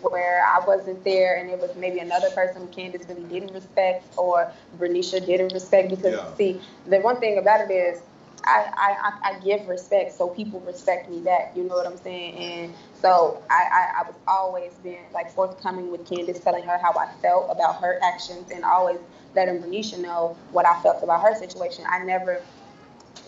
where I wasn't there and it was maybe another person who Candace really didn't respect or Bernicia didn't respect. Because, see, the one thing about it is I give respect, so people respect me back. You know what I'm saying? And so I was always been like forthcoming with Candace, telling her how I felt about her actions and always letting Bernicia know what I felt about her situation. I never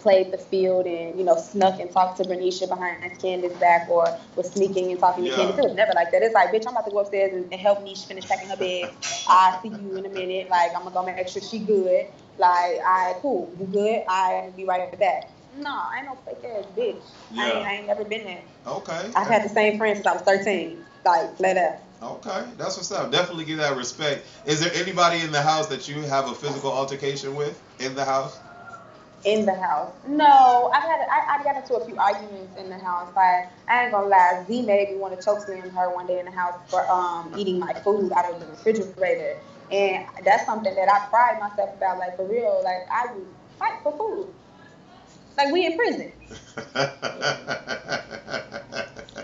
played the field and, you know, snuck and talked to Bernicia behind Candace's back or was sneaking and talking to Candace. It was never like that. It's like, bitch, I'm about to go upstairs and help Niche finish packing her bed. I'll see you in a minute. Like, I'm going to go make sure she good. Like, all right, cool. You good? I'll be right back. No, I ain't no fake ass bitch. I ain't never been there. Okay. I've had the same friends since I was 13. Like, flat out. Okay, that's what's up. Definitely give that respect. Is there anybody in the house that you have a physical altercation with in the house? In the house? No, I got into a few arguments in the house. Like, I ain't gonna lie, Z made me want to choke slam her one day in the house for eating my food out of the refrigerator, and that's something that I pride myself about. Like, for real, like, I would fight for food. Like, we in prison.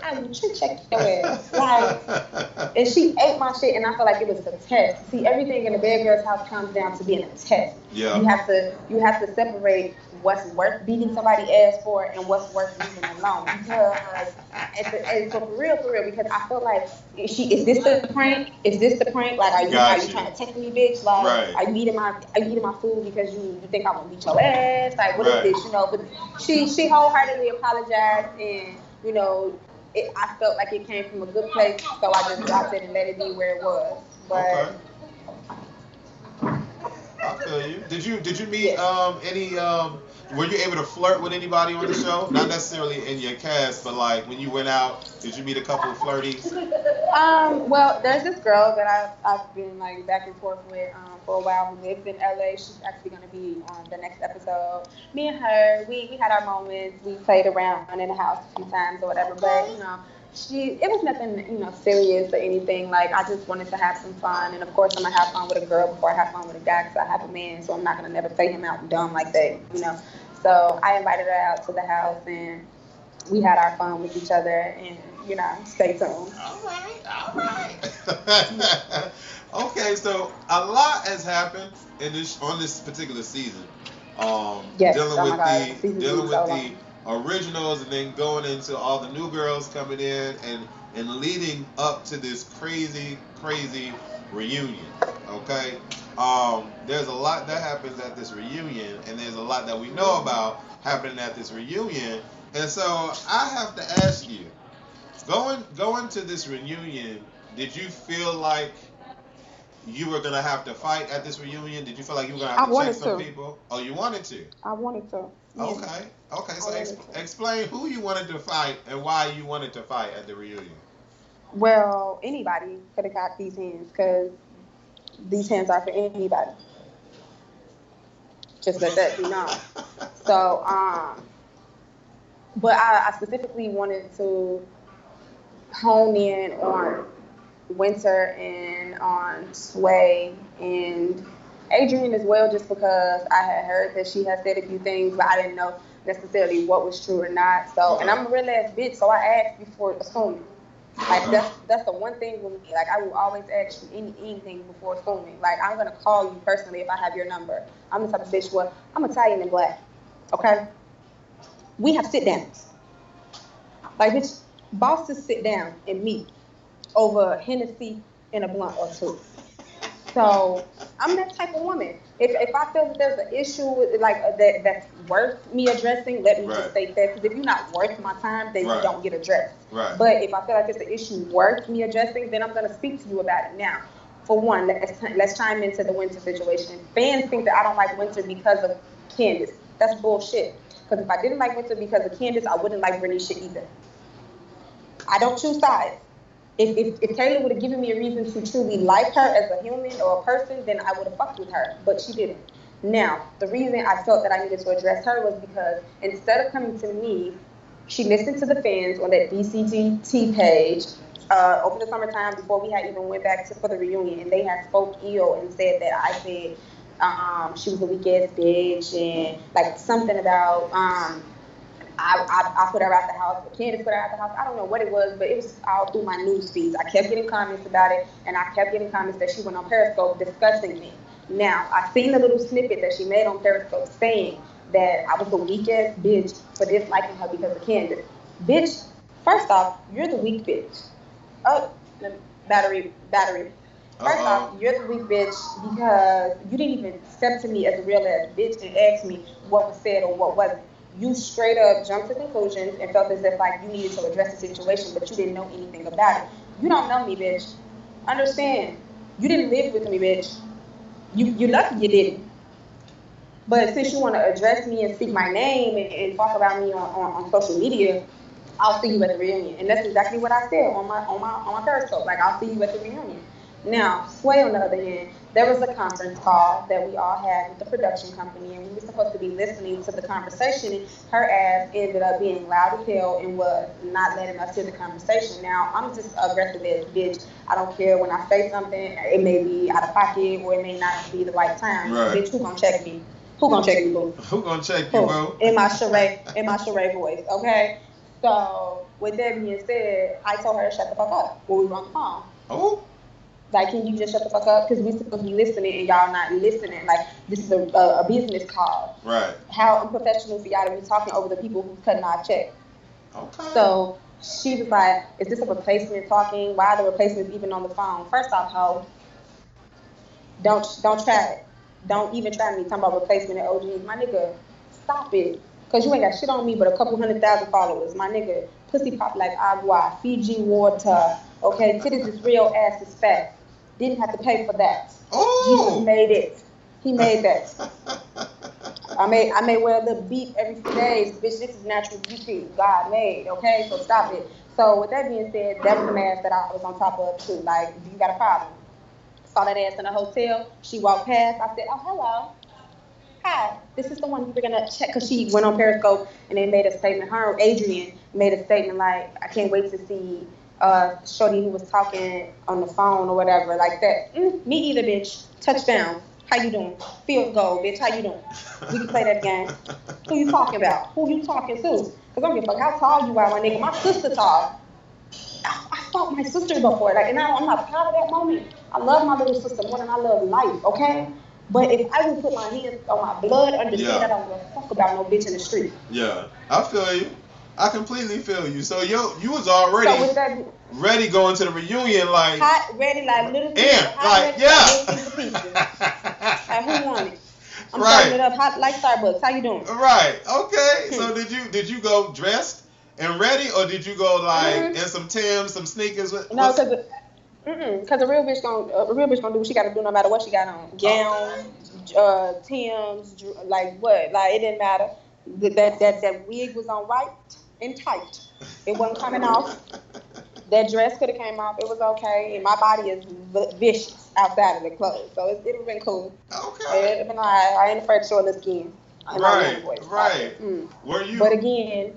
I would check your ass. Like, and she ate my shit, and I felt like it was a test. See, everything in the bad girl's house comes down to being a test. Yeah. You have to separate what's worth beating somebody's ass for and what's worth leaving alone. Because, and so for real, because I felt like, is this the prank? Is this the prank? Like, are you trying to test me, bitch? Like, are you eating my food because you think I'm gonna beat your ass? Like, what is this? You know, but she wholeheartedly apologized, and, you know, I felt like it came from a good place, so I just dropped it and let it be where it was. But I feel you. Did you meet any were you able to flirt with anybody on the show? Not necessarily in your cast, but like when you went out, did you meet a couple of flirties? Well, there's this girl that I've been like back and forth with for a while, who lives in LA. She's actually gonna be on the next episode. Me and her, we had our moments. We played around in the house a few times or whatever, but you know, it was nothing, you know, serious or anything. Like, I just wanted to have some fun, and of course I'm gonna have fun with a girl before I have fun with a guy, because I have a man, so I'm not gonna never play him out dumb like that, you know. So I invited her out to the house, and we had our fun with each other, and, you know, stay tuned. All right. Okay, so a lot has happened on this particular season. Dealing with the originals, and then going into all the new girls coming in, and leading up to this crazy reunion. Okay, there's a lot that happens at this reunion, and there's a lot that we know about happening at this reunion. And so I have to ask you, going to this reunion, did you feel like you were gonna have to fight at this reunion? Did you feel like you were gonna have to check some people? Oh, you wanted to? I wanted to. Yeah. Okay. So explain who you wanted to fight and why you wanted to fight at the reunion. Well, anybody could have got these hands, because these hands are for anybody. Just let that be known. So, but I specifically wanted to hone in on Winter and on Sway and Adrienne as well, just because I had heard that she had said a few things, but I didn't know necessarily what was true or not. So, and I'm a real ass bitch, so I asked before assuming. Like, that's the one thing with me. Like, I will always ask you anything before assuming. Like, I'm gonna call you personally if I have your number. I'm the type of bitch where I'm Italian and black. Okay? We have sit downs. Like, bitch, bosses sit down and meet over a Hennessy and a blunt or two. So I'm that type of woman. If I feel that there's an issue with, like, that's worth me addressing, let me just state that. Because if you're not worth my time, then you don't get addressed. But if I feel like it's an issue worth me addressing, then I'm going to speak to you about it. Now, for one, let's chime into the Winter situation. Fans think that I don't like Winter because of Candace. That's bullshit. Because if I didn't like Winter because of Candace, I wouldn't like Bernicia either. I don't choose sides. If Kayla would have given me a reason to truly like her as a human or a person, then I would have fucked with her. But she didn't. Now, the reason I felt that I needed to address her was because instead of coming to me, she listened to the fans on that BCGT page over the summertime before we had even went back for the reunion, and they had spoke ill and said that I said she was a weak ass bitch, and like something about I put her out the house. Candace put her out the house. I don't know what it was, but it was all through my news feeds. I kept getting comments about it, and I kept getting comments that she went on Periscope discussing me. Now, I seen the little snippet that she made on Periscope saying that I was a weak ass bitch for disliking her because of Candace. Bitch, first off, you're the weak bitch. Oh, battery. First off, you're the weak bitch because you didn't even step to me as a real ass bitch and ask me what was said or what wasn't. You straight up jumped to conclusions and felt as if like you needed to address the situation, but you didn't know anything about it. You don't know me, bitch. Understand? You didn't live with me, bitch. You lucky you didn't. But since you want to address me and speak my name and talk about me on social media, I'll see you at the reunion. And that's exactly what I said on my Periscope. Like, I'll see you at the reunion. Now, Sway, on the other hand, there was a conference call that we all had with the production company, and we were supposed to be listening to the conversation. And her ass ended up being loud as hell and was not letting us hear the conversation. Now, I'm just aggressive as bitch. I don't care when I say something. It may be out of pocket or it may not be the right time. Right. Bitch, who gonna check me? Who gonna check me, boo? Who gonna check you, bro? In my charade voice, okay? So, with that being said, I told her to shut the fuck up when we were on the phone. Oh. Like, can you just shut the fuck up? Because we supposed to be listening and y'all not listening. Like, this is a business call. Right. How unprofessional for y'all to be talking over the people who's cutting our check. Okay. So, she was like, is this a replacement talking? Why are the replacements even on the phone? First off, ho, don't try it. Don't even try me talking about replacement and OGs. My nigga, stop it. Because you ain't got shit on me but a couple 100,000 followers. My nigga, pussy pop like agua, Fiji water. Okay, titties is real, ass is fat. Didn't have to pay for that. Oh. Jesus made it. He made that. I may wear a little beat every few days. Bitch, this is natural beauty God made, okay? So stop it. So with that being said, that was the mask that I was on top of too. Like, do you got a problem? Saw that ass in a hotel. She walked past. I said, oh, hello. Hi, this is the one you were gonna check, because she went on Periscope and they made a statement. Her, Adrian, made a statement like, I can't wait to see Shorty who was talking on the phone or whatever, like that. Me either, bitch. Touchdown. How you doing? Field goal, bitch. How you doing? We can play that game. Who you talking about? Who you talking to? Because I don't give a fuck how tall you are, my nigga. My sister tall. I fought my sister before, like, and I'm not proud of that moment. I love my little sister more than I love life, okay? But if I would put my hands on my blood, understand that I don't give a fuck about no bitch in the street. Yeah, I feel you. I completely feel you. So you was already ready going to the reunion, like hot, ready, like little pieces, like Like, who want it? I'm serving it up hot like Starbucks. How you doing? Right. Okay. So did you go dressed and ready, or did you go like in some Timbs, some sneakers? No, because a real bitch gonna do what she gotta do no matter what she got on. Gown, Timbs, like what? Like, it didn't matter. That wig was on right and tight. It wasn't coming off. That dress could have came off. It was okay. And my body is vicious outside of the clothes, so it would have been cool. Okay. It been alright. I ain't afraid to show the skin. Right. Were you? But again,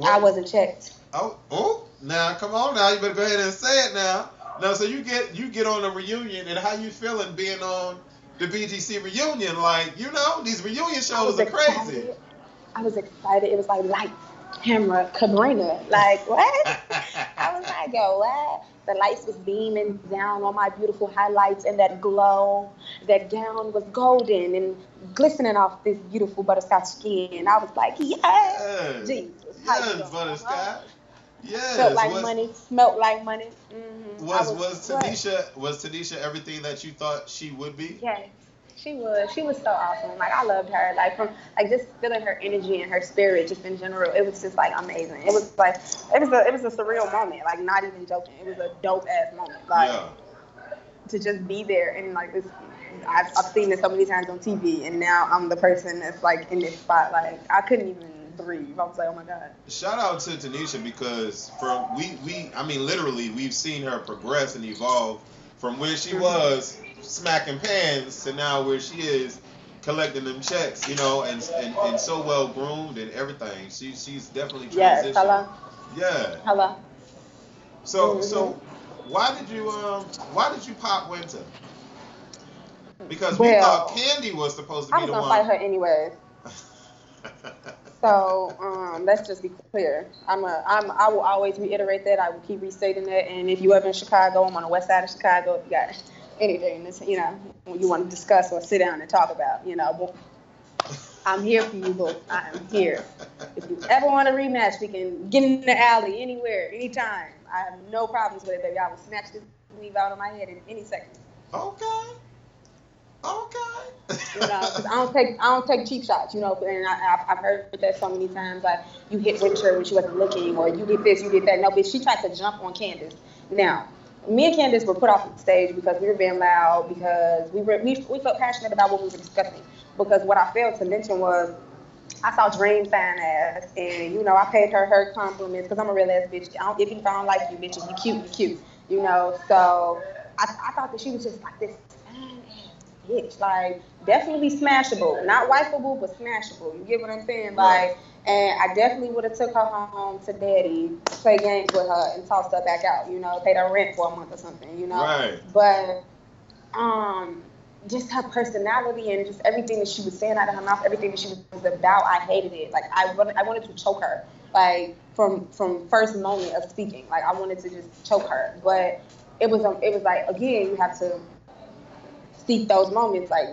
I wasn't checked. Oh. Now come on now. You better go ahead and say it now. Now, so you get on a reunion, and how you feeling being on the BGC reunion? Like, you know, these reunion shows are crazy. I was excited. It was like lights, camera, Kabrina. Like, what? I was like, yo, what? The lights was beaming down on my beautiful highlights and that glow. That gown was golden and glistening off this beautiful butterscotch skin. I was like, yes, Jesus. Yes, butterscotch. Yes. Felt like money, smelt like money. Mm-hmm. Was Tanisha everything that you thought she would be? Yes, she was. She was so awesome. Like, I loved her. Like, from just feeling her energy and her spirit, just in general, it was just like amazing. It was like it was a surreal moment. Like, not even joking. It was a dope ass moment. Like, to just be there and like this. I've seen it so many times on TV, and now I'm the person that's like in this spot. Like, I couldn't even breathe. I was like, oh my god. Shout out to Tanisha, because I mean literally we've seen her progress and evolve from where she was smacking pans to now where she is collecting them checks, you know, and so well groomed and everything. She's definitely transitioned. Yes, hello. Yeah. Hello. So why did you pop Winter? Because we thought Candy was supposed to be the one. I was gonna fight her anyways. So let's just be clear. I will always reiterate that. I will keep restating that. And if you ever in Chicago, I'm on the west side of Chicago. If you got anything that's, you want to discuss or sit down and talk about, I'm here for you, boo. I am here. If you ever want to rematch, we can get in the alley anywhere, anytime. I have no problems with it, baby. I will snatch this weave out of my head in any second. Okay. Because I don't take cheap shots, and I've heard that so many times. Like, you hit Winter when she wasn't looking, or you did this, you did that. No, but she tried to jump on Candace. Now, me and Candace were put off the stage because we were being loud, because we felt passionate about what we were discussing. Because what I failed to mention was, I saw Dream fine ass, and I paid her compliments because I'm a real ass bitch. If I don't like you, bitches, you cute, So I thought that she was just like this fine ass bitch, like definitely smashable, not wifeable, but smashable. You get what I'm saying? Like, and I definitely would have took her home to daddy, play games with her, and tossed her back out. Paid her rent for a month or something. Right. But just her personality and just everything that she was saying out of her mouth, everything that she was about, I hated it. Like, I wanted to choke her, like from first moment of speaking. Like, I wanted to just choke her. But it was like, again, you have to seek those moments, like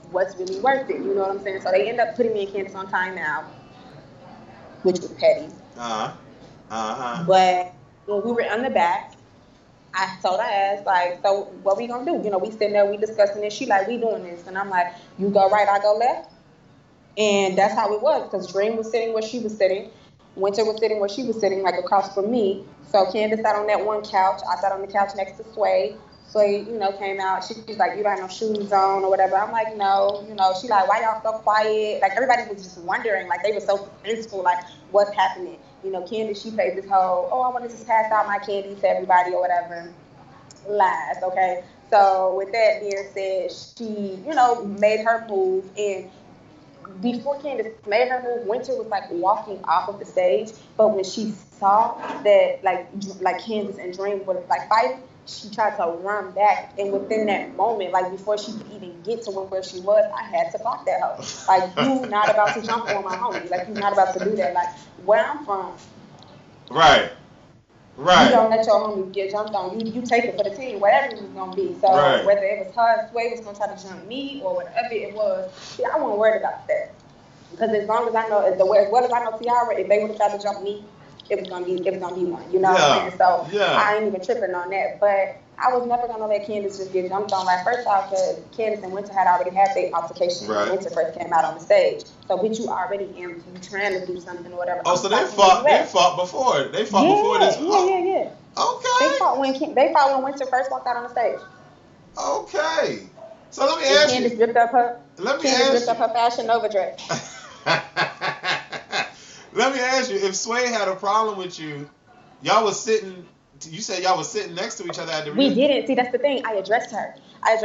what's really worth it. You know what I'm saying? So they end up putting me and Candace on timeout, which was petty. But when we were on the back, I told her ass, like, so what we gonna do? We sitting there, we discussing this. She like, we doing this. And I'm like, you go right, I go left. And that's how it was, because Dream was sitting where she was sitting. Winter was sitting where she was sitting, like across from me. So Candace sat on that one couch. I sat on the couch next to Sway. Sway, came out. She's like, you don't have no shoes on or whatever. I'm like, no. She like, why y'all so quiet? Like, everybody was just wondering. Like, they were so peaceful. Like, what's happening? Candace, she played this whole, I want to just pass out my candy to everybody or whatever. Lies, okay? So with that being said, she, made her move. And before Candace made her move, Winter was like walking off of the stage. But when she saw that like Candace and Dream were like fighting, she tried to run back. And within that moment, like before she could even get to where she was, I had to block that hoe. Like, you not about to jump on my homie. Like, you not about to do that. Like, where I'm from. Right. You don't let your homie get jumped on. You take it for the team, whatever it was going to be. So whether it was her, Sway was going to try to jump me, or whatever it was, I wasn't worried about that. Because as long as I know, as well as I know Tiara, if they would have tried to jump me, it was gonna be one. You know what I'm saying? So I ain't even tripping on that. But I was never gonna let Candace just get jumped on. Like, first off, because Candace and Winter had already had their altercation when Winter first came out on the stage. So bitch, you already in, you trying to do something or whatever. Oh, so they fought before. They fought before this. Yeah. Okay. They fought when Winter first walked out on the stage. Okay. So let me ask Candace you. ripped up her Fashion Nova dress. Let me ask you, if Sway had a problem with you, y'all was sitting, you said y'all was sitting next to each other at the reunion. We didn't. See, that's the thing. I addressed her. I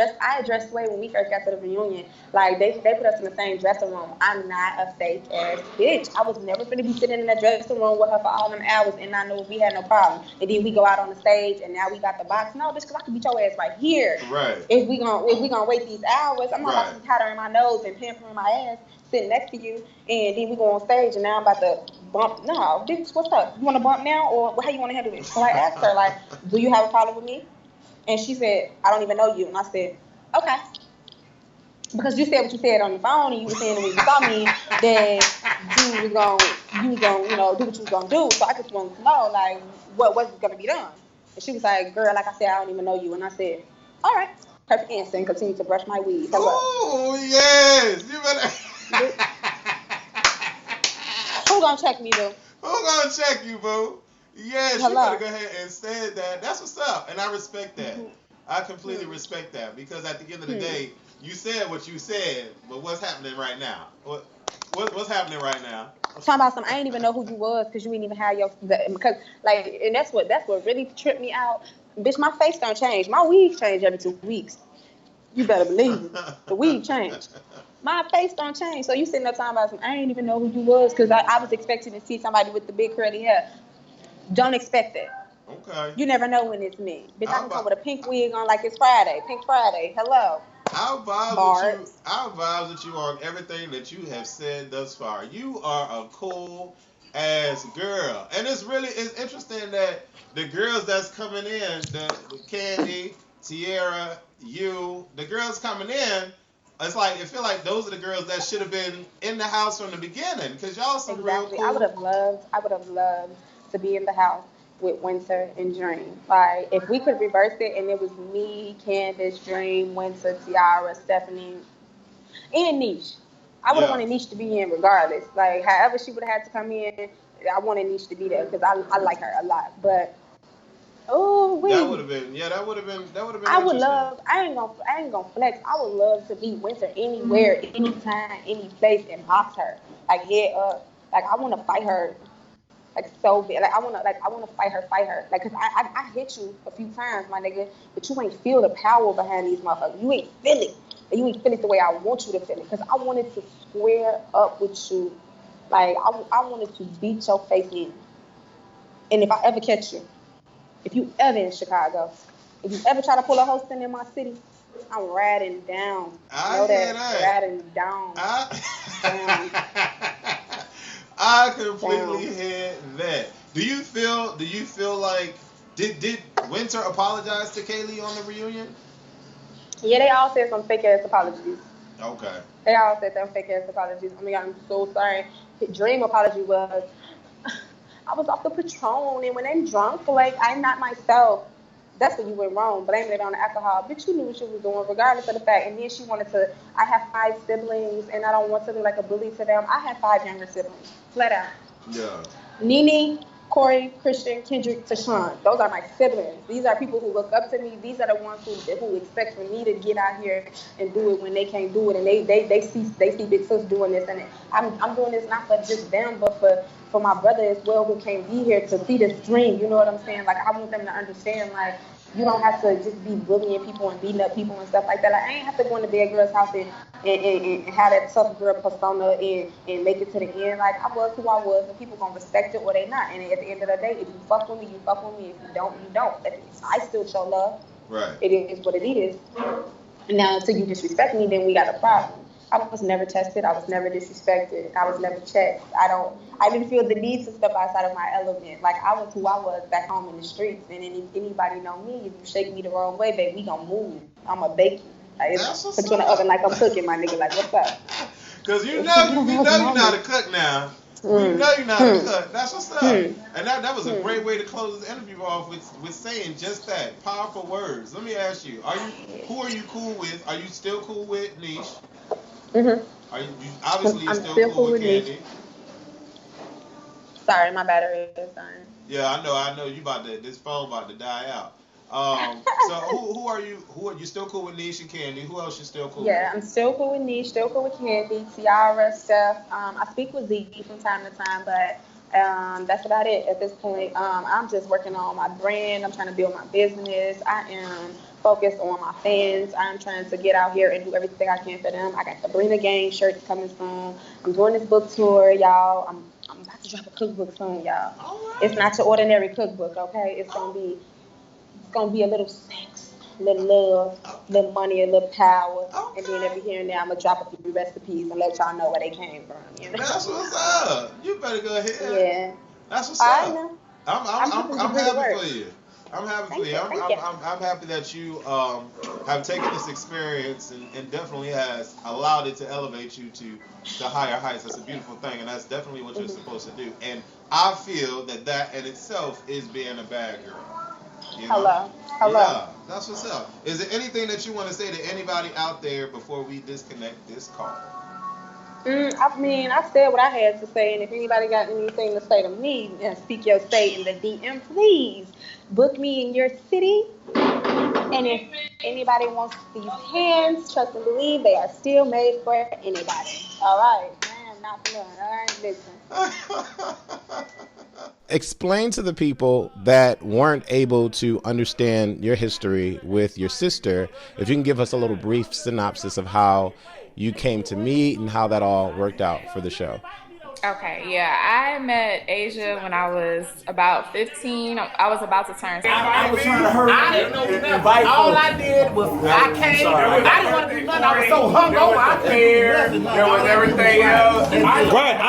addressed Sway when we first got to the reunion. Like, they put us in the same dressing room. I'm not a fake ass bitch. I was never going to be sitting in that dressing room with her for all them hours, and I knew we had no problem. And then we go out on the stage, and now we got the box. No, bitch, because I can beat your ass right here. Right. If we gonna wait these hours, I'm not about to be powdering my nose and pampering my ass sitting next to you, and then we go on stage, and now I'm about to bump. No, bitch, what's up? You want to bump now, or how you want to handle this? So I asked her, like, do you have a problem with me? And she said, I don't even know you. And I said, okay. Because you said what you said on the phone, and you were saying when you saw me that you was gonna, do what you was gonna do. So I just wanted to know, like, what was gonna be done? And she was like, girl, like I said, I don't even know you. And I said, all right, perfect answer, and continue to brush my weave. Oh yes, you better. Who gonna check me, boo? Who gonna check you, boo? Yes, you better go ahead and say that. That's what's up, and I respect that. Mm-hmm. I completely respect that, because at the end of the day, you said what you said, but what's happening right now? What's happening right now? Talking about something, I didn't even know who you was, because you didn't even have because like, and that's what really tripped me out. Bitch, my face don't change. My weave change every 2 weeks. You better believe it. The weave changed. My face don't change. So you sitting there talking about something, I didn't even know who you was, because I was expecting to see somebody with the big curly hair. Don't expect that. Okay. You never know when it's me. Bitch, I can come with a pink wig on like it's Friday. Pink Friday. Hello. Bart. I vibes with you on everything that you have said thus far. You are a cool ass girl, and it's interesting that the girls that's coming in, the Candy, Tierra, you, the girls coming in. It's like it feel like those are the girls that should have been in the house from the beginning, because y'all some real Exactly. cool. I would have loved to be in the house with Winter and Dream. Like, if we could reverse it and it was me, Candace, Dream, Winter, Tiara, Stephanie, and Niche. I would have Yeah. wanted Niche to be in regardless. Like, however she would have had to come in, I wanted Niche to be there because I like her a lot. But oh, That wait. would have been I would interesting. love. I ain't gonna flex. I would love to meet Winter anywhere, anytime, any place, and box her like head up. Like I want to fight her like so bad. I wanna fight her. Like, cause I hit you a few times, my nigga, but you ain't feel the power behind these motherfuckers. You ain't feel it. And you ain't feel it the way I want you to feel it. Cause I wanted to square up with you. Like I wanted to beat your face in. And if I ever catch you, if you ever in Chicago, if you ever try to pull a hosting in my city, I'm riding down. I Know hear that. that. Riding down. Down. I completely Down. hear that. Do you feel like did Winter apologize to Kaylee on the reunion? Yeah, they all said some fake ass apologies. Okay. They all said them fake ass apologies. Oh my god, I'm so sorry. His dream apology was, I was off the Patron, and when I'm drunk, like I'm not myself. That's where you went wrong. Blaming it on the alcohol. Bitch, you knew what you was doing, regardless of the fact. And then she wanted to. I have 5 siblings, and I don't want to look like a bully to them. I have 5 younger siblings, flat out. Yeah. Nene, Corey, Christian, Kendrick, Tashawn. Those are my siblings. These are people who look up to me. These are the ones who expect for me to get out here and do it when they can't do it. And they see Big Sis doing this. And I'm doing this not for just them, but for my brother as well, who can't be here to see this dream. You know what I'm saying? Like, I want them to understand, like, you don't have to just be bullying people and beating up people and stuff like that. Like, I ain't have to go in the bad girl's house and have that tough girl persona and make it to the end. Like, I was who I was, and people gonna respect it or they not. And at the end of the day, if you fuck with me, you fuck with me. If you don't, you don't. I still show love. Right. It is what it is. Now, until you disrespect me, then we got a problem. I was never tested. I was never disrespected. I was never checked. I didn't feel the need to step outside of my element. Like, I was who I was back home in the streets. And anybody know me, if you shake me the wrong way, baby, we gonna move. I'ma bake you. Like, put you in the oven like I'm cooking, my nigga. Like, what's up? Because we know you're not a cook now. We know you're not a cook. That's what's up. And that was a great way to close this interview off with saying just that. Powerful words. Let me ask you, who are you cool with? Are you still cool with Niche? Are you obviously you're still cool with Candy? Sorry, my battery is dying. Yeah, I know this phone about to die out. So who are you still cool with Niche and Candy? Who else you still cool with? Yeah, I'm still cool with Niche, still cool with Candy, Tiara, Steph. I speak with Z from time to time, but that's about it at this point. I'm just working on my brand. I'm trying to build my business. I am focused on my fans. I'm trying to get out here and do everything I can for them. I got the Kabrina gang shirts coming soon. I'm doing this book tour, y'all. I'm about to drop a cookbook soon, y'all. Right. It's not your ordinary cookbook, okay? It's gonna be a little sex, a little love, a little money, a little power, and then every here and there I'm gonna drop a few recipes and let y'all know where they came from. You know? That's what's up. You better go ahead. Yeah. That's what's I up. know. I'm happy for you. I'm happy for you. Thank you. I'm happy that you have taken this experience and definitely has allowed it to elevate you to higher heights. That's a beautiful thing, and that's definitely what you're supposed to do. And I feel that in itself is being a bad girl. You know? Hello. Yeah, that's what's up. Is there anything that you want to say to anybody out there before we disconnect this call? I mean, I said what I had to say, and if anybody got anything to say to me, speak your say in the DM, please book me in your city. And if anybody wants these hands, trust and believe they are still made for anybody. All right, I am not for none. All right, listen. Explain to the people that weren't able to understand your history with your sister, if you can give us a little brief synopsis of how you came to meet and how that all worked out for the show. Okay, yeah, I met Asia when I was about 15. I was about to turn 16. I was trying to hurry. I didn't know nothing. All I did was I came. I didn't want to do nothing. I was so hungover. I cared. There was everything else. Right.